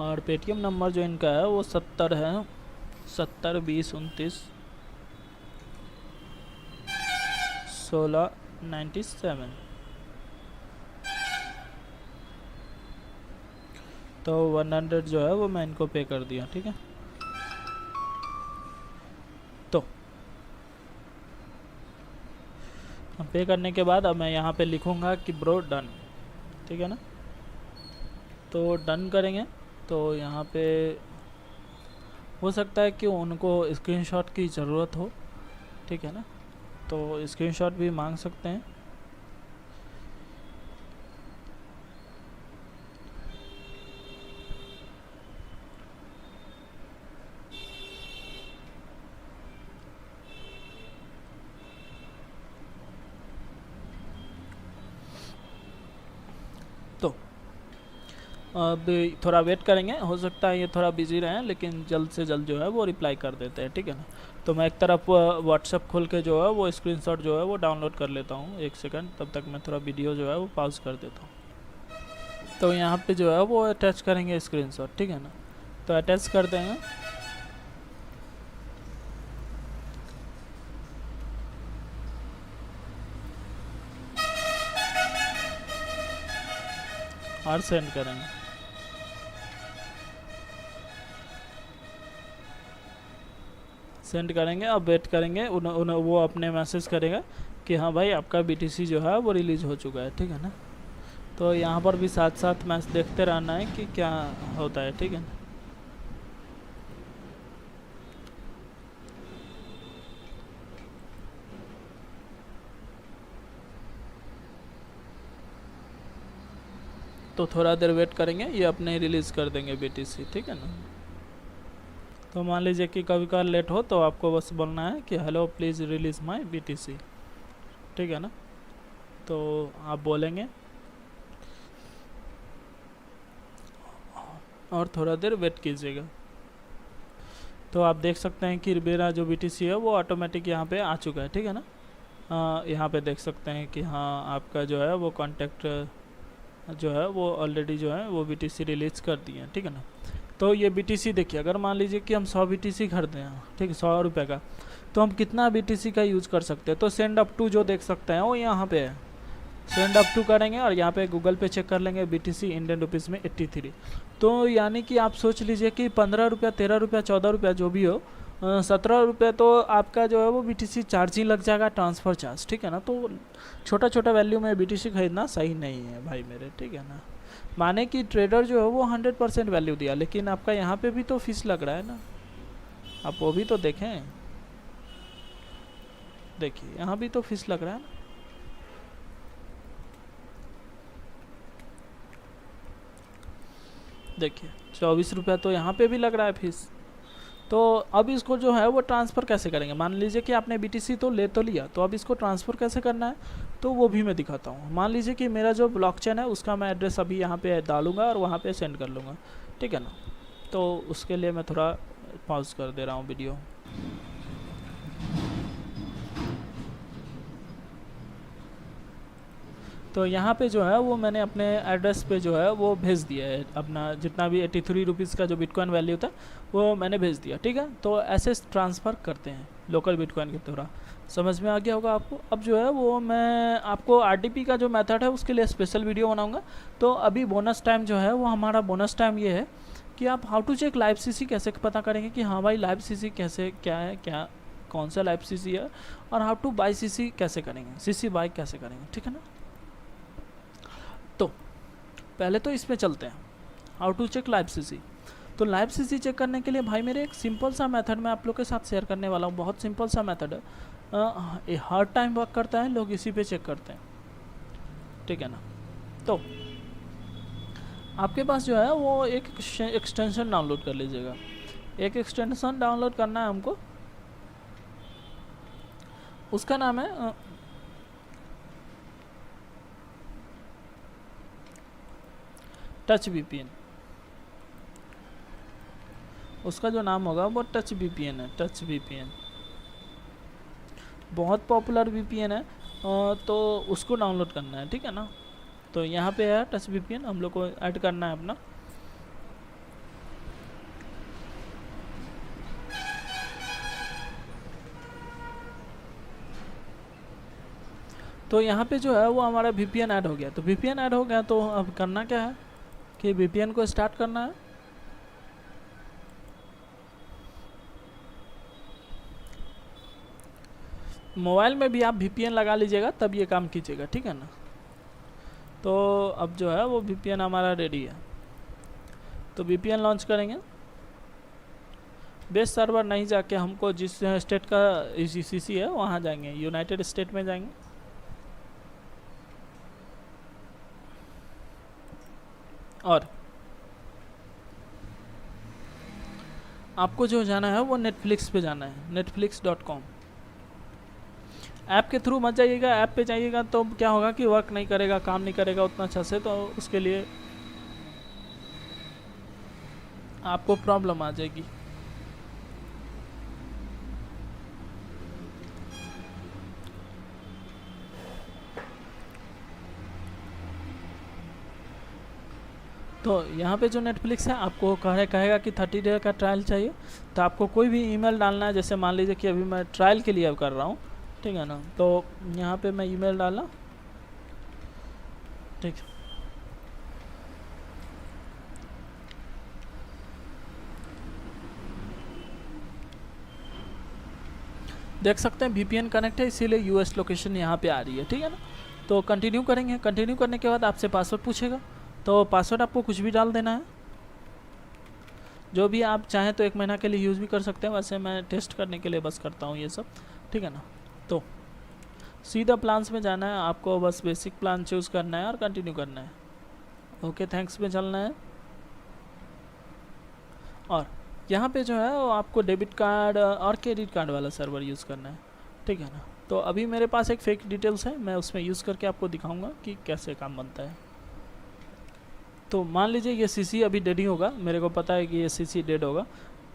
और पेटीएम नंबर जो इनका है वो 70 है, 70 20 29 16 97। तो 100 जो है वो मैं इनको पे कर दिया, ठीक है। तो पे करने के बाद अब मैं यहाँ पे लिखूँगा कि ब्रो डन, ठीक है ना। तो डन करेंगे तो यहाँ पे हो सकता है कि उनको स्क्रीनशॉट की ज़रूरत हो, ठीक है ना। तो स्क्रीनशॉट भी मांग सकते हैं। तो अब थोड़ा वेट करेंगे, हो सकता है ये थोड़ा बिजी रहें, लेकिन जल्द से जल्द जो है वो रिप्लाई कर देते हैं, ठीक है ना। तो मैं एक तरफ व्हाट्सएप खोल के जो है वो स्क्रीनशॉट जो है वो डाउनलोड कर लेता हूँ, एक सेकंड, तब तक मैं थोड़ा वीडियो जो है वो पॉज कर देता हूँ। तो यहाँ पे जो है वो अटैच करेंगे स्क्रीनशॉट, ठीक है ना। तो अटैच कर देंगे। और सेंड करेंगे। सेंड करेंगे, अब वेट करेंगे, वो अपने मैसेज करेगा कि हाँ भाई आपका BTC जो है वो रिलीज़ हो चुका है, ठीक है ना। तो यहाँ पर भी साथ साथ मैच देखते रहना है कि क्या होता है, ठीक है ना। तो थोड़ा देर वेट करेंगे, ये अपने रिलीज़ कर देंगे BTC, ठीक है ना। तो मान लीजिए कि कभी कभार लेट हो तो आपको बस बोलना है कि hello please release my BTC, ठीक है ना। तो आप बोलेंगे और थोड़ा देर वेट कीजिएगा। तो आप देख सकते हैं कि मेरा जो BTC है वो ऑटोमेटिक यहाँ पे आ चुका है, ठीक है ना। यहाँ पे देख सकते हैं कि हाँ आपका जो है वो कॉन्टैक्ट जो है वो ऑलरेडी जो है वो BTC रिलीज़ कर दिए हैं, ठीक है ना। तो ये BTC देखिए, अगर मान लीजिए कि हम 100 BTC खरीदे हैं, ठीक है, 100 रुपये का, तो हम कितना BTC का यूज़ कर सकते हैं। तो सेंड अप टू जो देख सकते हैं वो यहाँ पे है, सेंड अप टू करेंगे और यहाँ पे गूगल पे चेक कर लेंगे BTC इंडियन रुपीज़ में 83। तो यानी कि आप सोच लीजिए कि 15 रुपया, 13 रुपया, 14 रुपया जो भी हो, 17 रुपये तो आपका जो है वो BTC चार्ज ही लग जाएगा, ट्रांसफ़र चार्ज, ठीक है ना। तो छोटा छोटा वैल्यू में BTC खरीदना सही नहीं है भाई मेरे, ठीक है ना। माने कि ट्रेडर जो है वो 100% वैल्यू दिया, लेकिन आपका यहाँ पे भी तो फीस लग रहा है ना, आप वो भी तो देखें। देखिए यहाँ भी तो फीस लग रहा है ना। देखिए 24 रुपया तो यहाँ पे भी लग रहा है फीस। तो अब इसको जो है वो ट्रांसफ़र कैसे करेंगे। मान लीजिए कि आपने BTC तो ले तो लिया, तो अब इसको ट्रांसफ़र कैसे करना है तो वो भी मैं दिखाता हूँ। मान लीजिए कि मेरा जो ब्लॉकचेन है उसका मैं एड्रेस अभी यहाँ पे डालूंगा और वहाँ पे सेंड कर लूँगा, ठीक है ना। तो उसके लिए मैं थोड़ा पॉज कर दे रहा हूँ वीडियो। तो यहाँ पे जो है वो मैंने अपने एड्रेस पे जो है वो भेज दिया है, अपना जितना भी 83 रुपीज़ का जो बिटकॉइन वैल्यू था वो मैंने भेज दिया, ठीक है। तो ऐसे ट्रांसफ़र करते हैं लोकल बिटकॉइन की तरह। समझ में आ गया होगा आपको। अब जो है वो मैं आपको RTP का जो मेथड है उसके लिए स्पेशल वीडियो बनाऊँगा। तो अभी बोनस टाइम जो है वो हमारा बोनस टाइम ये है कि आप how to check live CC कैसे पता करेंगे कि हाँ भाई लाइव CC कैसे, क्या है, क्या कौन सा लाइव CC है, और हाउ टू बाई CC कैसे करेंगे, CC बाई कैसे करेंगे, ठीक है ना। तो पहले तो इसमें चलते हैं, how to check live CC। तो लाइव CC चेक करने के लिए भाई मेरे एक सिंपल सा मेथड मैं आप लोग के साथ शेयर करने वाला हूँ। बहुत सिंपल सा मेथड है, ये हर टाइम वर्क करता है, लोग इसी पे चेक करते हैं, ठीक है ना। तो आपके पास जो है वो एक एक्सटेंशन डाउनलोड कर लीजिएगा। एक एक्सटेंशन डाउनलोड करना है हमको, उसका नाम है टच VPN। उसका जो नाम होगा वो टच VPN है, टच VPN बहुत पॉपुलर VPN है। तो उसको डाउनलोड करना है, ठीक है ना। तो यहाँ पे है टच VPN, हम लोग को ऐड करना है अपना। तो यहाँ पे जो है वो हमारा VPN ऐड हो गया। तो VPN ऐड हो गया तो अब करना क्या है कि VPN को स्टार्ट करना है। मोबाइल में भी आप VPN लगा लीजिएगा तब ये काम कीजिएगा, ठीक है ना। तो अब जो है वो VPN हमारा रेडी है। तो VPN लॉन्च करेंगे। बेस सर्वर नहीं जाके हमको जिस स्टेट का CC है वहाँ जाएंगे, यूनाइटेड स्टेट में जाएंगे। और आपको जो जाना है वो नेटफ्लिक्स पे जाना है, netflix.com। ऐप के थ्रू मत जाइएगा, ऐप पे जाइएगा तो क्या होगा कि वर्क नहीं करेगा, काम नहीं करेगा उतना अच्छा से, तो उसके लिए आपको प्रॉब्लम आ जाएगी। तो यहाँ पे जो नेटफ्लिक्स है आपको कहेगा कि 30 डे का ट्रायल चाहिए। तो आपको कोई भी ईमेल डालना है, जैसे मान लीजिए कि अभी मैं ट्रायल के लिए अब कर रहा हूँ, ठीक है ना। तो यहाँ पे मैं ईमेल डाला, ठीक। देख सकते हैं VPN कनेक्ट है, इसीलिए US लोकेशन यहाँ पे आ रही है, ठीक है ना। तो कंटिन्यू करेंगे, कंटिन्यू करने के बाद आपसे पासवर्ड पूछेगा, तो पासवर्ड आपको कुछ भी डाल देना है, जो भी आप चाहें तो 1 महीना के लिए यूज़ भी कर सकते हैं, वैसे मैं टेस्ट करने के लिए बस करता हूँ ये सब, ठीक है ना। तो सीधा प्लान्स में जाना है आपको, बस बेसिक प्लान चूज़ करना है और कंटिन्यू करना है, ओके थैंक्स में चलना है। और यहाँ पे जो है वो आपको डेबिट कार्ड और क्रेडिट कार्ड वाला सर्वर यूज़ करना है, ठीक है ना। तो अभी मेरे पास एक फेक डिटेल्स है, मैं उसमें यूज़ करके आपको दिखाऊंगा कि कैसे काम बनता है। तो मान लीजिए ये CC अभी डेड ही होगा, मेरे को पता है कि ये CC डेड होगा,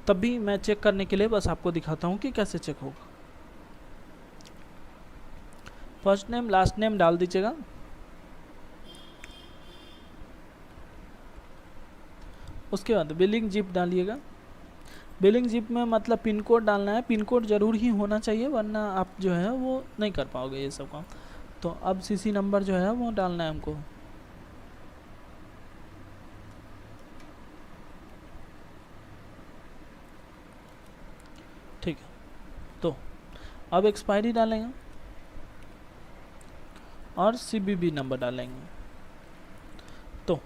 तब भी मैं चेक करने के लिए बस आपको दिखाता हूँ कि कैसे चेक होगा। फर्स्ट नेम लास्ट नेम डाल दीजिएगा, उसके बाद बिलिंग जिप डालिएगा। बिलिंग जिप में मतलब पिन कोड डालना है, पिन कोड ज़रूर ही होना चाहिए, वरना आप जो है वो नहीं कर पाओगे ये सब काम। तो अब CC नंबर जो है वो डालना है हमको, ठीक है। तो अब एक्सपायरी डालेंगे और CVV नंबर डालेंगे। तो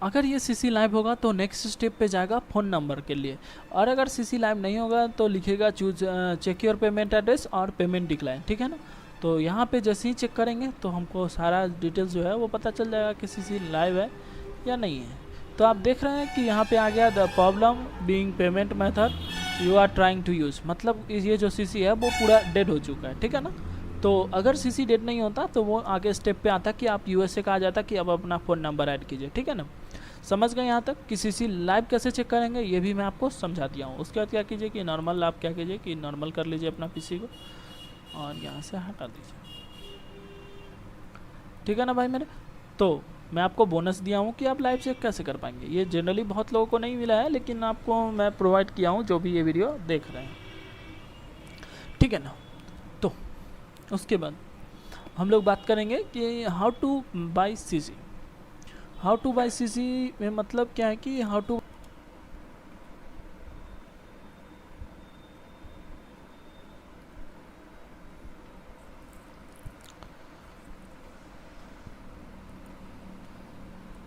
अगर ये CC लाइव होगा तो नेक्स्ट स्टेप पे जाएगा फ़ोन नंबर के लिए, और अगर CC लाइव नहीं होगा तो लिखेगा choose check your payment address और पेमेंट डिक्लाइन, ठीक है ना। तो यहाँ पे जैसे ही चेक करेंगे तो हमको सारा डिटेल्स जो है वो पता चल जाएगा कि CC लाइव है या नहीं है। तो आप देख रहे हैं कि यहाँ पे आ गया the problem being payment method you are trying to use, मतलब ये जो CC है वो पूरा डेड हो चुका है, ठीक है ना। तो अगर CC डेड नहीं होता तो वो आगे स्टेप पे आता कि आप USA का आ जाता कि अब अपना फ़ोन नंबर ऐड कीजिए, ठीक है ना। समझ गए यहाँ तक कि CC लाइव कैसे चेक करेंगे, ये भी मैं आपको समझा दिया हूँ। उसके बाद क्या कीजिए कि नॉर्मल आप क्या कीजिए कि नॉर्मल कर लीजिए अपना PC को और यहाँ से हटा दीजिए, ठीक है ना भाई मेरे। तो मैं आपको बोनस दिया हूँ कि आप लाइव चेक कैसे कर पाएंगे, ये जनरली बहुत लोगों को नहीं मिला है, लेकिन आपको मैं प्रोवाइड किया हूँ जो भी ये वीडियो देख रहे हैं, ठीक है ना। तो उसके बाद हम लोग बात करेंगे कि how two by CC। How two by CC में मतलब क्या है कि हाउ टू,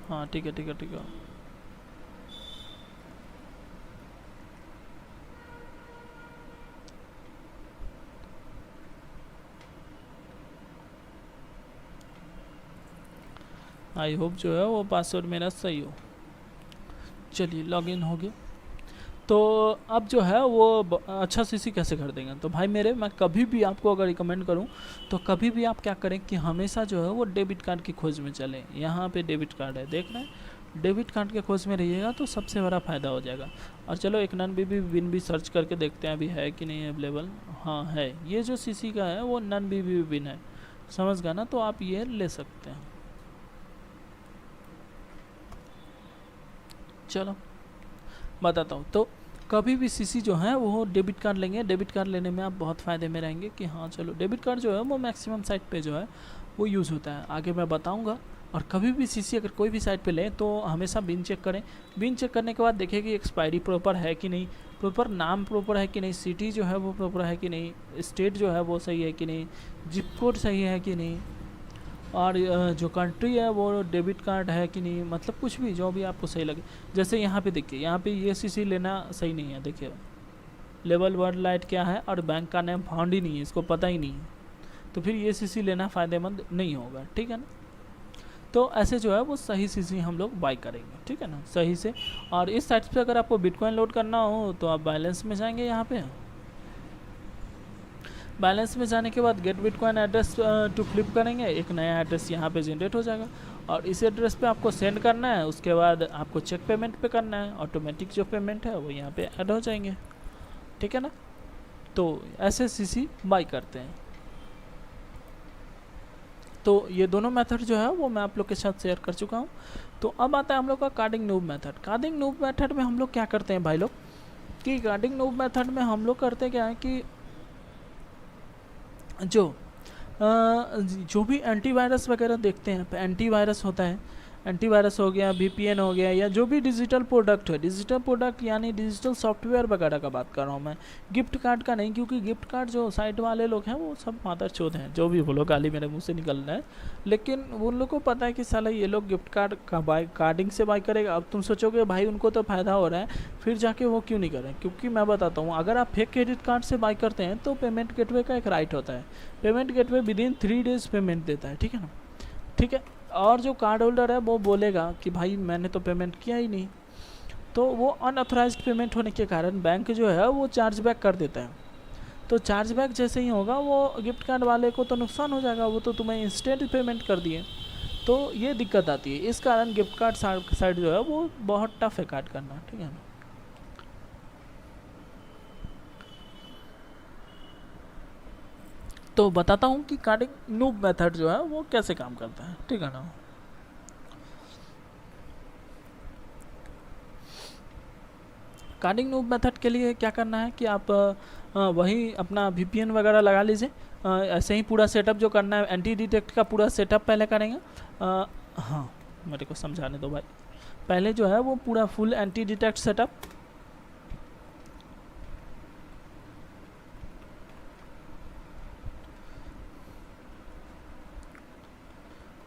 हाँ ठीक है ठीक है ठीक है, आई होप जो है वो पासवर्ड मेरा सही हो। चलिए लॉगिन हो गया। तो अब जो है वो अच्छा CC कैसे कर देंगे, तो भाई मेरे मैं कभी भी आपको अगर रिकमेंड करूं तो कभी भी आप क्या करें कि हमेशा जो है वो डेबिट कार्ड की खोज में चलें। यहाँ पे डेबिट कार्ड है, देख रहे हैं, डेबिट कार्ड के खोज में रहिएगा तो सबसे बड़ा फ़ायदा हो जाएगा। और चलो एक नन BB विन भी सर्च करके देखते हैं अभी है कि नहीं अवेलेबल। हाँ है, ये जो CC का है वो नन BB विन है, समझ गया ना। तो आप ये ले सकते हैं। चलो बताता हूँ। तो कभी भी CC जो है वो डेबिट कार्ड लेंगे, डेबिट कार्ड लेने में आप बहुत फ़ायदे में रहेंगे कि हाँ चलो डेबिट कार्ड जो है वो मैक्सिमम साइट पे जो है वो यूज़ होता है, आगे मैं बताऊँगा। और कभी भी CC अगर कोई भी साइट पे लें तो हमेशा बिन चेक करें। बिन चेक करने के बाद देखें कि एक्सपायरी प्रॉपर है कि नहीं, प्रॉपर नाम प्रॉपर है कि नहीं, सिटी जो है वो प्रॉपर है कि नहीं, स्टेट जो है वो सही है कि नहीं, जिप कोड सही है कि नहीं, और जो कंट्री है वो डेबिट कार्ड है कि नहीं, मतलब कुछ भी जो भी आपको सही लगे। जैसे यहाँ पे देखिए, यहाँ पे ये CC लेना सही नहीं है, देखिए लेवल वर्ल्ड लाइट क्या है और बैंक का नेम फाउंड ही नहीं है, इसको पता ही नहीं है, तो फिर ये CC लेना फ़ायदेमंद नहीं होगा, ठीक है ना। तो ऐसे जो है वो सही CC हम लोग बाई करेंगे, ठीक है ना, सही से। और इस साइट पे अगर आपको बिटकॉइन लोड करना हो तो आप बैलेंस में जाएंगे, यहाँ पे बैलेंस में जाने के बाद get bitcoin address to flip करेंगे, एक नया एड्रेस यहाँ पे जनरेट हो जाएगा और इस एड्रेस पे आपको सेंड करना है। उसके बाद आपको चेक पेमेंट पे करना है, ऑटोमेटिक जो पेमेंट है वो यहाँ पे ऐड हो जाएंगे, ठीक है ना। तो ऐसे CC बाई करते हैं। तो ये दोनों मेथड जो है वो मैं आप लोग के साथ शेयर कर चुका हूँ। तो अब आता है हम लोग का carding noob method. Carding noob method में हम लोग क्या करते हैं भाई लोग कि कार्डिंग नूब मेथड में हम लोग करते क्या है कि जो भी एंटीवायरस वगैरह देखते हैं, एंटीवायरस होता है, एंटीवायरस हो गया, VPN हो गया, या जो भी डिजिटल प्रोडक्ट है, डिजिटल प्रोडक्ट यानी डिजिटल सॉफ्टवेयर वगैरह का बात कर रहा हूँ मैं, गिफ्ट कार्ड का नहीं, क्योंकि गिफ्ट कार्ड जो साइट वाले लोग हैं वो सब मादरचोद हैं, जो भी बोलो, गाली मेरे मुंह से निकल रहा है, लेकिन उन लोग को पता है कि साला ये लोग गिफ्ट कार्ड का कार्डिंग से बाई करेगा। अब तुम सोचोगे भाई उनको तो फ़ायदा हो रहा है, फिर जाके वो क्यों नहीं करें, क्योंकि मैं बताता हूँ, अगर आप फेक क्रेडिट कार्ड से बाई करते हैं तो पेमेंट गेटवे का एक राइट होता है, payment gateway within 3 days payment देता है, ठीक है ना, ठीक है। और जो कार्ड होल्डर है वो बोलेगा कि भाई मैंने तो पेमेंट किया ही नहीं, तो वो अनऑथराइज्ड पेमेंट होने के कारण बैंक जो है वो चार्ज बैक कर देता है। तो चार्ज बैक जैसे ही होगा वो गिफ्ट कार्ड वाले को तो नुकसान हो जाएगा, वो तो तुम्हें इंस्टेंट पेमेंट कर दिए, तो ये दिक्कत आती है। इस कारण गिफ्ट कार्ड साइड जो है वो बहुत टफ है कार्ड करना, ठीक है ना। तो बताता हूँ कि कार्डिंग नूब मेथड जो है वो कैसे काम करता है, ठीक है ना। कार्डिंग नूब मेथड के लिए क्या करना है कि आप वही अपना VPN वगैरह लगा लीजिए, ऐसे ही पूरा सेटअप जो करना है, एंटी डिटेक्ट का पूरा सेटअप पहले करेंगे। हाँ मेरे को समझाने दो भाई, पहले जो है वो पूरा full anti detect setup,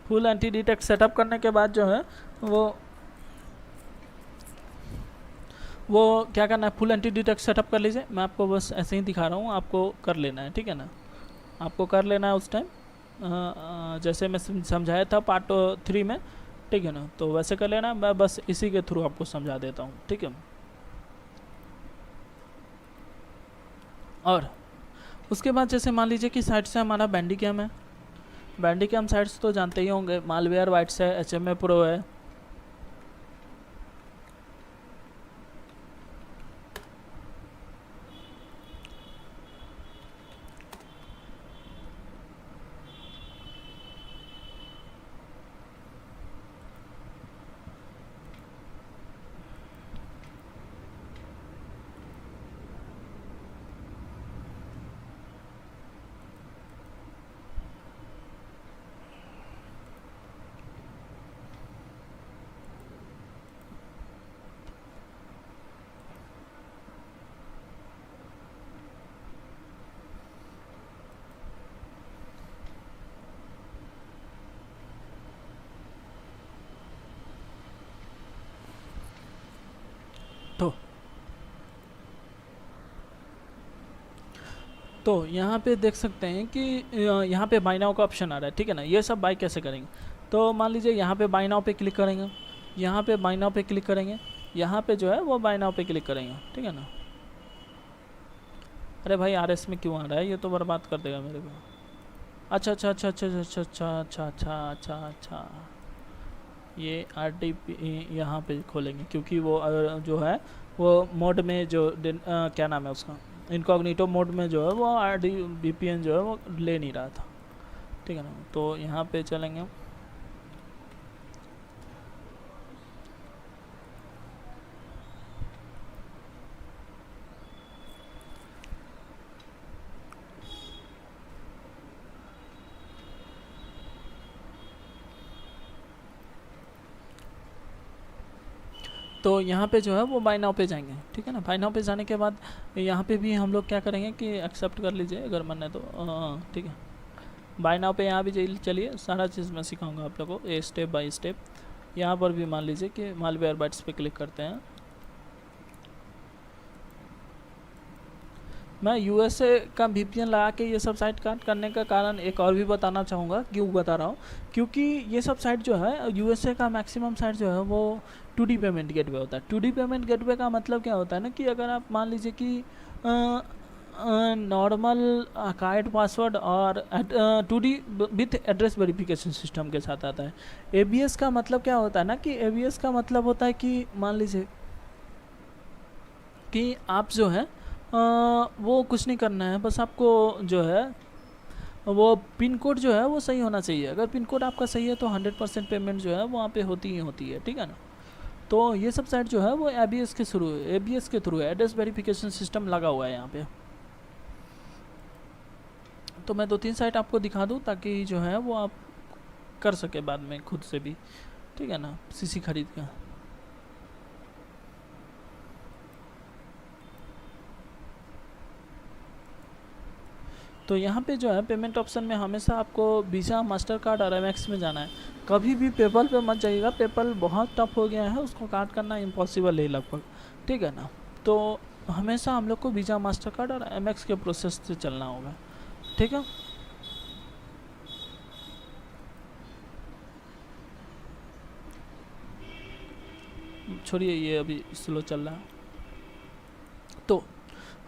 full anti detect setup करने के बाद जो है वो क्या करना है, फुल एंटी डिटेक्ट सेटअप कर लीजिए। मैं आपको बस ऐसे ही दिखा रहा हूँ, आपको कर लेना है, ठीक है ना, आपको कर लेना है उस टाइम जैसे मैं समझाया था पार्ट 3 में, ठीक है ना, तो वैसे कर लेना। मैं बस इसी के थ्रू आपको समझा देता हूँ, ठीक है। और उसके बाद जैसे मान लीजिए कि साइट से हमारा बैंडिकैम है, बैंडिकैम साइट्स तो जानते ही होंगे, मालवेयर वाइट्स है, HMA प्रो है, तो यहाँ पे देख सकते हैं कि यहाँ पे बाय नाउ का ऑप्शन आ रहा है, ठीक है ना। ये सब बाय कैसे करेंगे, तो मान लीजिए यहाँ पे बाय नाउ पे क्लिक करेंगे, यहाँ पे बाय नाउ पे क्लिक करेंगे, यहाँ पे जो है वो बाय नाउ पे क्लिक करेंगे, ठीक है ना। अरे भाई RS में क्यों आ रहा है, ये तो बर्बाद कर देगा मेरे को। अच्छा अच्छा अच्छा अच्छा अच्छा अच्छा अच्छा अच्छा अच्छा अच्छा, ये RDP यहाँ पे खोलेंगे, क्योंकि वो जो है वो मोड में जो क्या नाम है उसका, इनकॉग्निटो मोड में जो है वो VPN जो है वो ले नहीं रहा था, ठीक है ना। तो यहाँ पे चलेंगे, तो यहाँ पे जो है वो बाय नाउ पे जाएंगे, ठीक है ना। बाय नाउ पे जाने के बाद यहाँ पे भी हम लोग क्या करेंगे कि एक्सेप्ट कर लीजिए अगर मन है तो, ठीक है। बाय नाउ पे यहाँ भी चलिए, सारा चीज़ मैं सिखाऊंगा आप लोगों को स्टेप बाय स्टेप। यहाँ पर भी मान लीजिए कि मालवेयर बाइट्स पे क्लिक करते हैं। मैं USA का VPN लगा के ये सब साइट काट करने का कारण एक और भी बताना चाहूँगा, क्यों बता रहा हूँ, क्योंकि ये सब साइट जो है USA का मैक्सिमम साइट जो है वो 2D पेमेंट गेटवे होता है। 2D पेमेंट गेटवे का मतलब क्या होता है ना, कि अगर आप मान लीजिए कि नॉर्मल कार्ड पासवर्ड और 2D with address verification system के साथ आता है। ABS का मतलब क्या होता है ना, कि ABS का मतलब होता है कि मान लीजिए कि आप जो है वो कुछ नहीं करना है, बस आपको जो है वो पिन कोड जो है वो सही होना चाहिए। अगर पिन कोड आपका सही है तो 100% पेमेंट जो है वहाँ पे होती ही होती है, ठीक है ना। तो ये सब साइट जो है वो ABS के थ्रू है, एड्रेस वेरिफिकेशन सिस्टम लगा हुआ है यहाँ पे। तो मैं 2-3 साइट आपको दिखा दूँ ताकि जो है वो आप कर सके बाद में खुद से भी। ठीक है ना, सीसी खरीद का। तो यहाँ पे जो है पेमेंट ऑप्शन में हमेशा आपको वीज़ा, मास्टर कार्ड और एमएक्स में जाना है। कभी भी पेपल पे मत जाइएगा, पेपल बहुत टफ हो गया है, उसको काट करना इम्पॉसिबल है लगभग, ठीक है ना। तो हमेशा हम लोग को वीज़ा, मास्टर कार्ड और एमएक्स के प्रोसेस से चलना होगा, ठीक है। छोड़िए, ये अभी स्लो चल रहा है। तो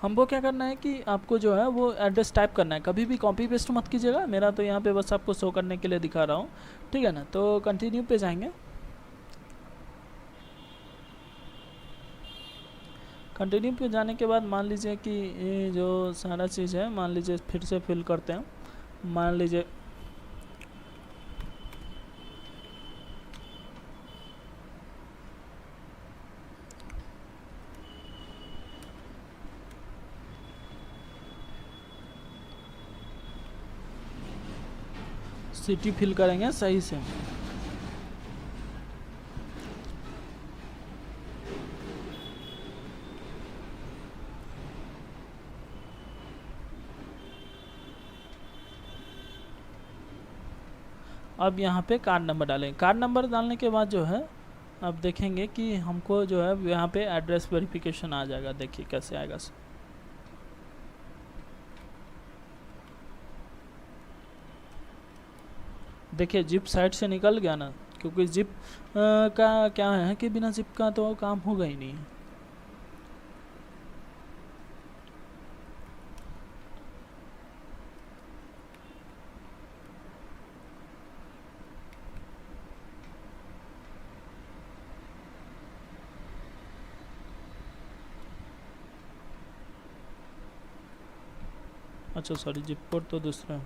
हमको क्या करना है कि आपको जो है वो एड्रेस टाइप करना है, कभी भी कॉपी पेस्ट मत कीजिएगा। मेरा तो यहाँ पे बस आपको शो करने के लिए दिखा रहा हूँ, ठीक है ना। तो कंटिन्यू पे जाएंगे। कंटिन्यू पे जाने के बाद मान लीजिए कि ये जो सारा चीज़ है, मान लीजिए फिर से फिल करते हैं। मान लीजिए सिटी फिल करेंगे सही से। अब यहाँ पे कार्ड नंबर डालेंगे। कार्ड नंबर डालने के बाद जो है अब देखेंगे कि हमको जो है यहाँ पे एड्रेस वेरिफिकेशन आ जाएगा। देखिए कैसे आएगा। देखिए जिप साइड से निकल गया ना, क्योंकि जिप का क्या है कि बिना जिप का तो काम होगा ही नहीं। अच्छा सॉरी, जिप कोड तो दूसरा है,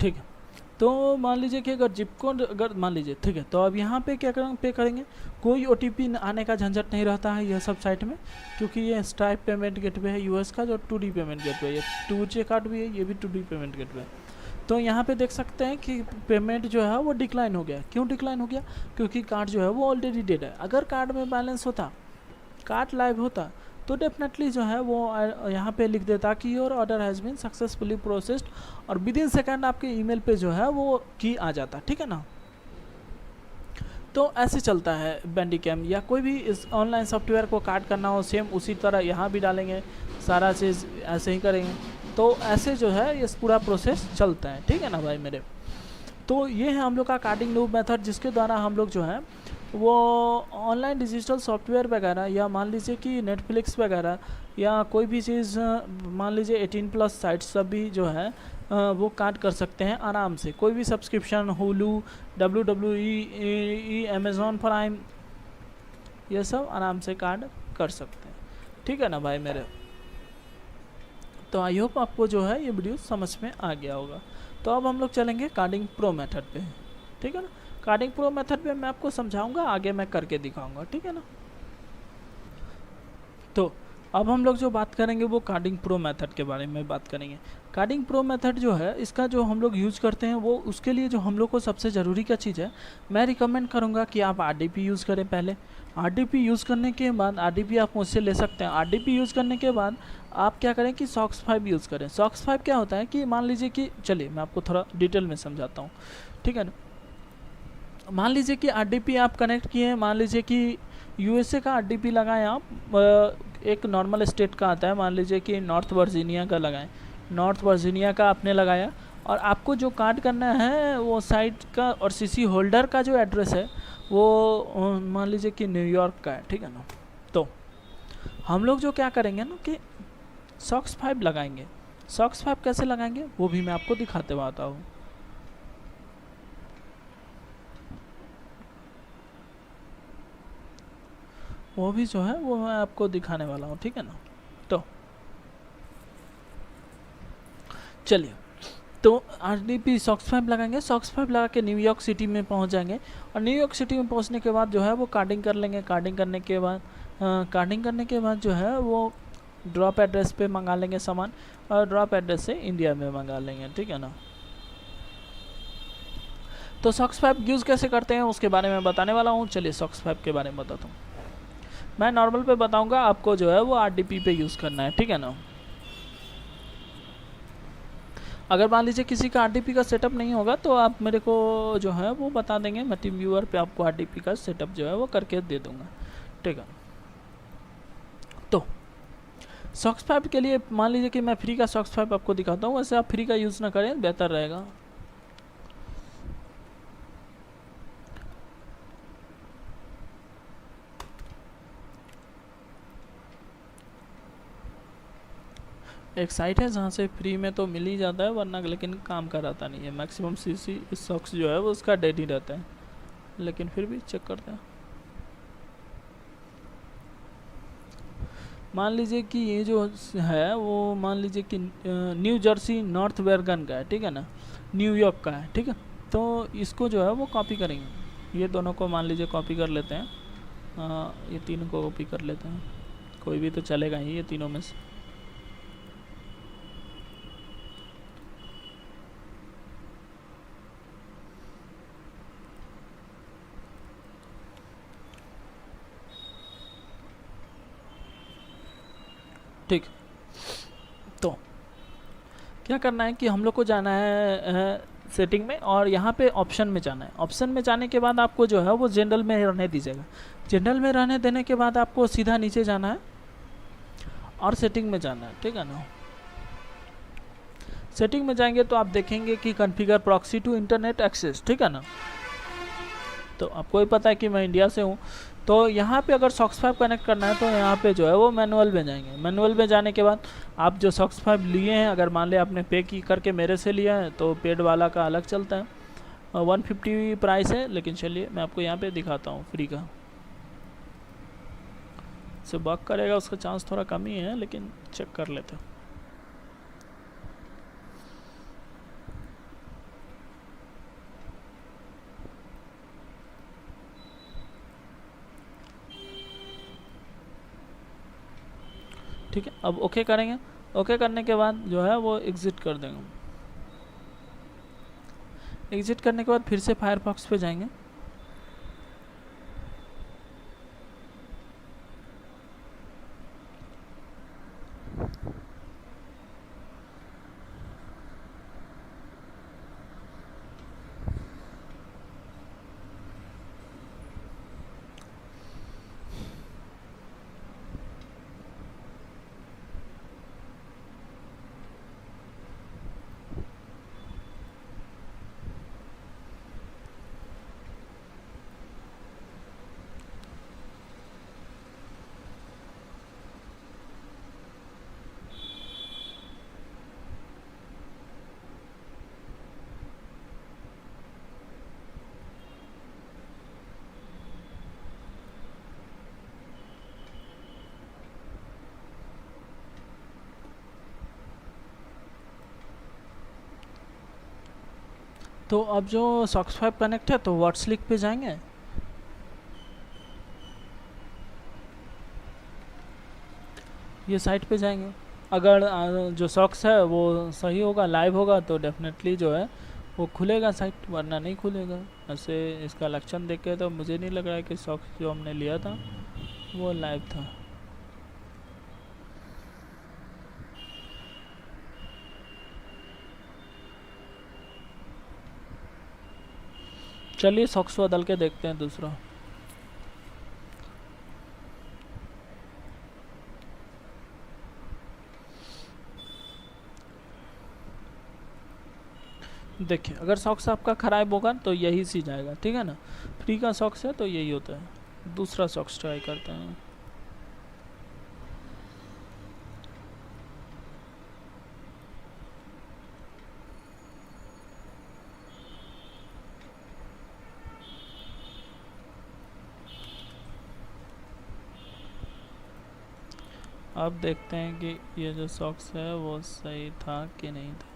ठीक है। तो मान लीजिए कि अगर जिप कोड अगर मान लीजिए, ठीक है, तो अब यहाँ पे क्या करेंगे, पे करेंगे। कोई ओटीपी आने का झंझट नहीं रहता है यह सब साइट में, क्योंकि ये स्ट्राइप पेमेंट गेटवे है यूएस का, जो 2D पेमेंट गेटवे है। ये 2J कार्ड भी है, ये भी 2D पेमेंट गेटवे है। तो यहाँ पे देख सकते हैं कि पेमेंट जो है वो डिक्लाइन हो गया। क्यों डिक्लाइन हो गया? क्योंकि कार्ड जो है वो ऑलरेडी डेड है। अगर कार्ड में बैलेंस होता, कार्ड लाइव होता, तो डेफिनेटली जो है वो यहाँ पे लिख देता कि your order has been successfully processed, और विद इन सेकेंड आपके ईमेल पे जो है वो की आ जाता, ठीक है ना। तो ऐसे चलता है बैंडिकैम, या कोई भी इस ऑनलाइन सॉफ्टवेयर को काट करना हो, सेम उसी तरह यहाँ भी डालेंगे, सारा चीज़ ऐसे ही करेंगे। तो ऐसे जो है ये पूरा प्रोसेस चलता है, ठीक है ना भाई मेरे। तो ये है हम लोग का कार्डिंग लूप मेथड, जिसके द्वारा हम लोग जो है वो ऑनलाइन डिजिटल सॉफ्टवेयर वगैरह, या मान लीजिए कि नेटफ्लिक्स वगैरह, या कोई भी चीज़ मान लीजिए 18+ साइट्स सब भी जो है वो काट कर सकते हैं आराम से। कोई भी subscription, Hulu, WWE, Amazon prime, ये सब आराम से काट कर सकते हैं, ठीक है ना भाई मेरे। तो आई होप आपको जो है ये वीडियो समझ में आ गया होगा। तो अब हम लोग चलेंगे कार्डिंग प्रो मेथड पे, ठीक है ना। कार्डिंग प्रो मेथड पे मैं आपको समझाऊंगा, आगे मैं करके दिखाऊंगा, ठीक है ना। तो अब हम लोग जो बात करेंगे वो कार्डिंग प्रो मेथड के बारे में बात करेंगे। कार्डिंग प्रो मेथड जो है, इसका जो हम लोग यूज़ करते हैं वो, उसके लिए जो हम लोग को सबसे ज़रूरी क्या चीज़ है, मैं रिकमेंड करूँगा कि आप RDP यूज़ करें पहले। RDP यूज़ करने के बाद, RDP आप मुझसे ले सकते हैं। RDP यूज़ करने के बाद आप क्या करें कि SOX 5 यूज़ करें। SOX 5 क्या होता है कि मान लीजिए कि, चलिए मैं आपको थोड़ा डिटेल में समझाता हूँ, ठीक है ना। मान लीजिए कि RDP आप कनेक्ट किए हैं, मान लीजिए कि USA का RDP लगाएं आप, एक नॉर्मल स्टेट का आता है, मान लीजिए कि नॉर्थ वर्जीनिया का लगाएं। नॉर्थ वर्जीनिया का आपने लगाया, और आपको जो कार्ड करना है वो साइट का और CC होल्डर का जो एड्रेस है वो मान लीजिए कि न्यूयॉर्क का है, ठीक है ना। तो हम लोग जो क्या करेंगे ना कि SOX 5 लगाएंगे। SOX 5 कैसे लगाएंगे वो भी मैं आपको दिखाते हुए आता हूँ। वो भी जो है वो मैं आपको दिखाने वाला हूँ, ठीक है ना। तो चलिए, तो RDP SOX 5 लगाएंगे। SOX 5 लगा के न्यूयॉर्क सिटी में पहुँच जाएंगे, और न्यूयॉर्क सिटी में पहुँचने के बाद जो है वो कार्डिंग कर लेंगे। कार्डिंग करने के बाद जो है वो ड्रॉप एड्रेस पे मंगा लेंगे सामान, और ड्रॉप एड्रेस से इंडिया में मंगा लेंगे, ठीक है ना। तो सॉक्स 5 यूज़ कैसे करते हैं उसके बारे में बताने वाला हूँ। चलिए सॉक्स 5 के बारे में बताता हूँ। मैं नॉर्मल पे बताऊँगा, आपको जो है वो RDP पे यूज़ करना है, ठीक है ना। अगर मान लीजिए किसी का RDP का सेटअप नहीं होगा तो आप मेरे को जो है वो बता देंगे, मैं टीम व्यूअर पे आपको RDP का सेटअप जो है वो करके दे दूँगा, ठीक है। तो सॉक्स 5 के लिए मान लीजिए कि मैं फ्री का सॉक्स 5 आपको दिखाता हूँ, वैसे आप फ्री का यूज़ ना करें, बेहतर रहेगा। एक साइट है जहाँ से फ्री में तो मिल ही जाता है, वरना लेकिन काम कराता नहीं है। मैक्सिमम CC इस सॉक्स जो है वो उसका डेड ही रहता है, लेकिन फिर भी चेक करते हैं। मान लीजिए कि ये जो है वो मान लीजिए कि न्यू जर्सी नॉर्थ वेर्गन का है, ठीक है ना, न्यूयॉर्क का है, ठीक है। तो इसको जो है वो कॉपी करेंगे, ये दोनों को मान लीजिए कॉपी कर लेते हैं। ये तीनों को कॉपी कर लेते हैं, कोई भी तो चलेगा ही ये तीनों में से। ठीक, तो क्या करना है कि हम लोग को जाना है सेटिंग में, और यहाँ पे ऑप्शन में जाना है। ऑप्शन में जाने के बाद आपको जो है वो जनरल में रहने दीजिएगा। जनरल में रहने देने के बाद आपको सीधा नीचे जाना है और सेटिंग में जाना है, ठीक है ना। सेटिंग में जाएंगे तो आप देखेंगे कि configure proxy to internet access, ठीक है ना। तो आपको ही पता है कि मैं इंडिया से हूँ, तो यहाँ पे अगर सॉक्स 5 कनेक्ट करना है तो यहाँ पे जो है वो मैनुअल में जाएंगे। मैनुअल में जाने के बाद आप जो सॉक्स 5 लिए हैं, अगर मान लें आपने पे की करके मेरे से लिया है तो पेड वाला का अलग चलता है, 150 प्राइस है। लेकिन चलिए मैं आपको यहाँ पे दिखाता हूँ फ्री का। से बग करेगा उसका चांस थोड़ा कम ही है, लेकिन चेक कर लेते हैं। ठीक है, अब ओके करेंगे। ओके करने के बाद जो है वो एग्ज़िट कर देंगे। एग्ज़िट करने के बाद फिर से फायरफॉक्स पे जाएंगे। तो अब जो सॉक्स 5 कनेक्ट है तो व्हाट्सलिक पे जाएंगे। ये साइट पे जाएंगे। अगर जो सॉक्स है वो सही होगा, लाइव होगा, तो डेफिनेटली जो है वो खुलेगा साइट, वरना नहीं खुलेगा। ऐसे इसका लक्षण देख के तो मुझे नहीं लग रहा है कि सॉक्स जो हमने लिया था वो लाइव था। चलिए सॉक्स बदल के देखते हैं दूसरा। देखिए अगर सॉक्स आपका ख़राब होगा तो यही सी जाएगा, ठीक है ना। फ्री का सॉक्स है तो यही होता है। दूसरा सॉक्स ट्राई करते हैं। अब देखते हैं कि ये जो सॉक्स है वो सही था कि नहीं था।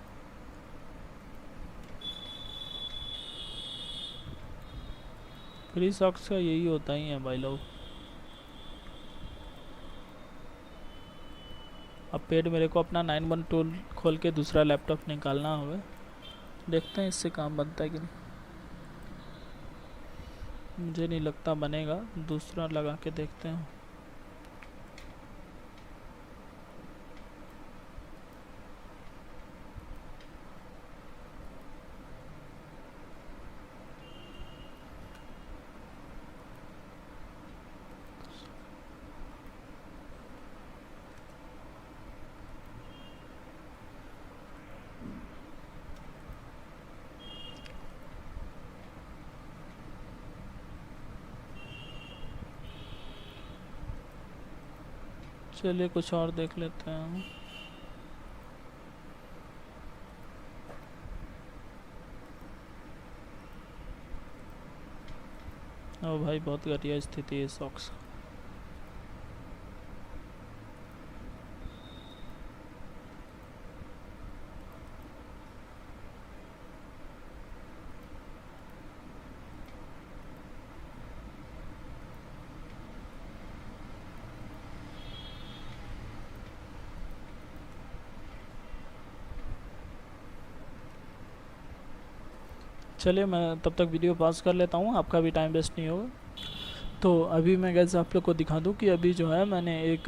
फ्री सॉक्स का यही होता ही है भाई लोग। अब पेड मेरे को अपना 9-1 टूल खोल के दूसरा लैपटॉप निकालना होगा। देखते हैं इससे काम बनता है कि नहीं। मुझे नहीं लगता बनेगा, दूसरा लगा के देखते हैं। चलिए कुछ और देख लेते हैं। ओ भाई बहुत घटिया स्थिति है सॉक्स। चलिए मैं तब तक वीडियो पॉज कर लेता हूँ, आपका भी टाइम वेस्ट नहीं होगा। तो अभी मैं गैस आप लोग को दिखा दूँ कि अभी जो है मैंने एक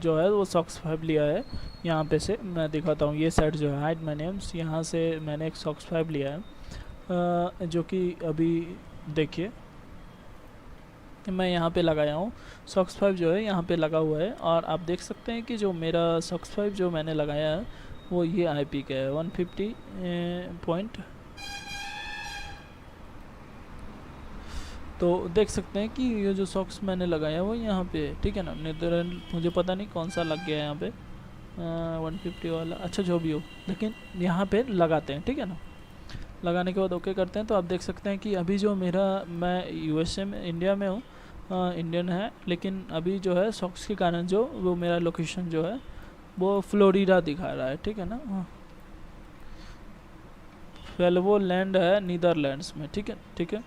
जो है वो सॉक्स 5 लिया है। यहाँ पे से मैं दिखाता हूँ, ये साइड जो है हाइड माय नेम्स, यहाँ से मैंने एक सॉक्स 5 लिया है जो कि अभी देखिए मैं यहाँ पे लगाया हूँ। सॉक्स 5 जो है यहाँ पे लगा हुआ है और आप देख सकते हैं कि जो मेरा सॉक्स 5 जो मैंने लगाया है वो ये IP का है 150 पॉइंट। तो देख सकते हैं कि ये जो सॉक्स मैंने लगाया वो यहाँ पे, ठीक है ना। नीदरलैंड मुझे पता नहीं कौन सा लग गया है यहाँ पे 150 वाला, अच्छा जो भी हो, लेकिन यहाँ पे लगाते हैं, ठीक है ना। लगाने के बाद ओके करते हैं। तो आप देख सकते हैं कि अभी जो मेरा, मैं USA में, इंडिया में हूँ, इंडियन है, लेकिन अभी जो है सॉक्स के कारण जो वो मेरा लोकेशन जो है वो फ्लोरिडा दिखा रहा है, ठीक है ना। फेल्वो लैंड है नीदरलैंड्स में, ठीक है ठीक है।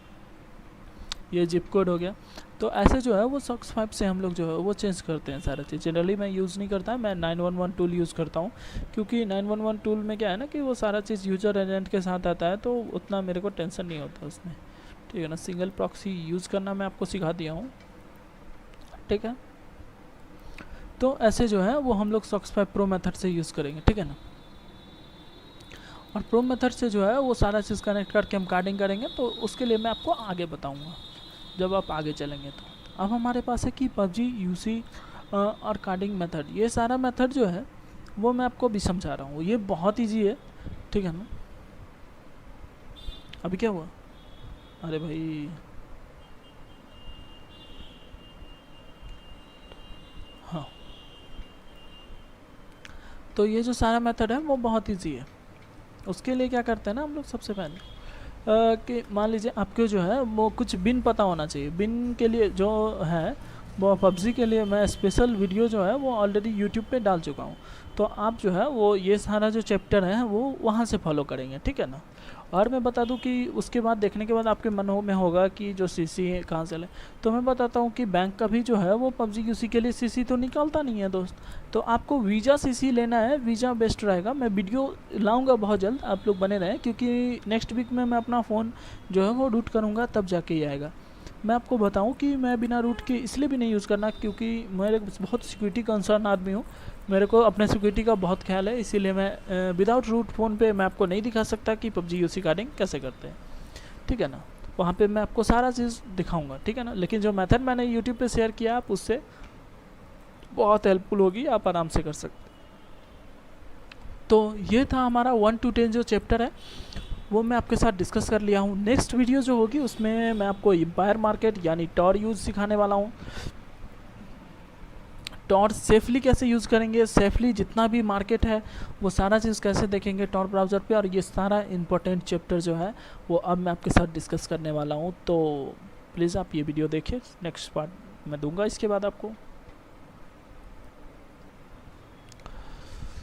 ये जिप कोड हो गया। तो ऐसे जो है वो सॉक्स 5 से हम लोग जो है वो चेंज करते हैं सारा चीज़। जनरली मैं यूज़ नहीं करता, मैं 911 टूल यूज़ करता हूँ, क्योंकि 911 टूल में क्या है ना कि वो सारा चीज़ यूजर एजेंट के साथ आता है, तो उतना मेरे को टेंशन नहीं होता उसमें, ठीक है ना। सिंगल प्रॉक्सी यूज़ करना मैं आपको सिखा दिया हूँ, ठीक है। तो ऐसे जो है वो हम लोग सॉक्स 5 प्रो मेथड से यूज़ करेंगे, ठीक है ना। और प्रो मेथड से जो है वो सारा चीज़ कनेक्ट करके हम कार्डिंग करेंगे, तो उसके लिए मैं आपको आगे बताऊँगा जब आप आगे चलेंगे। तो अब हमारे पास है कि PUBG UC और कार्डिंग मेथड, ये सारा मेथड जो है वो मैं आपको अभी समझा रहा हूँ। ये बहुत ईजी है, ठीक है ना। अभी क्या हुआ, अरे भाई हाँ, तो ये जो सारा मेथड है वो बहुत ईजी है। उसके लिए क्या करते हैं ना हम लोग, सबसे पहले कि मान लीजिए आपको जो है वो कुछ बिन पता होना चाहिए। बिन के लिए जो है वो PUBG के लिए मैं स्पेशल वीडियो जो है वो ऑलरेडी यूट्यूब पे डाल चुका हूँ। तो आप जो है वो ये सारा जो चैप्टर है वो वहाँ से फॉलो करेंगे, ठीक है ना। और मैं बता दूं कि उसके बाद देखने के बाद आपके मन में होगा कि जो CC है कहाँ से ले, तो मैं बताता हूँ कि बैंक का भी जो है वो PUBG UC के लिए CC तो निकालता नहीं है दोस्त। तो आपको वीज़ा CC लेना है, वीज़ा बेस्ट रहेगा। मैं वीडियो लाऊंगा बहुत जल्द, आप लोग बने रहें, क्योंकि नेक्स्ट वीक में मैं अपना फ़ोन जो है वो रूट करूँगा, तब जाके ही आएगा। मैं आपको बताऊं कि मैं बिना रूट के इसलिए भी नहीं यूज़ करना, क्योंकि मैं बहुत सिक्योरिटी कंसर्न आदमी हूँ, मेरे को अपने सिक्योरिटी का बहुत ख्याल है। इसीलिए मैं विदाउट रूट फ़ोन पे मैं आपको नहीं दिखा सकता कि PUBG UC कार्डिंग कैसे करते हैं, ठीक है ना। वहाँ पे मैं आपको सारा चीज़ दिखाऊंगा, ठीक है ना। लेकिन जो मेथड मैंने यूट्यूब पे शेयर किया आप उससे बहुत हेल्पफुल होगी, आप आराम से कर सकते। तो ये था हमारा 1 to 10 जो चैप्टर है वो मैं आपके साथ डिस्कस कर लिया हूँ। नेक्स्ट वीडियो जो होगी उसमें मैं आपको एम्पायर मार्केट यानी टॉर यूज़ सिखाने वाला हूँ। टॉर सेफली कैसे यूज़ करेंगे, सेफली जितना भी मार्केट है वो सारा चीज़ कैसे देखेंगे टॉर ब्राउज़र पे, और ये सारा इंपॉर्टेंट चैप्टर जो है वो अब मैं आपके साथ डिस्कस करने वाला हूँ। तो प्लीज़ आप ये वीडियो देखिए, नेक्स्ट पार्ट मैं दूंगा इसके बाद आपको।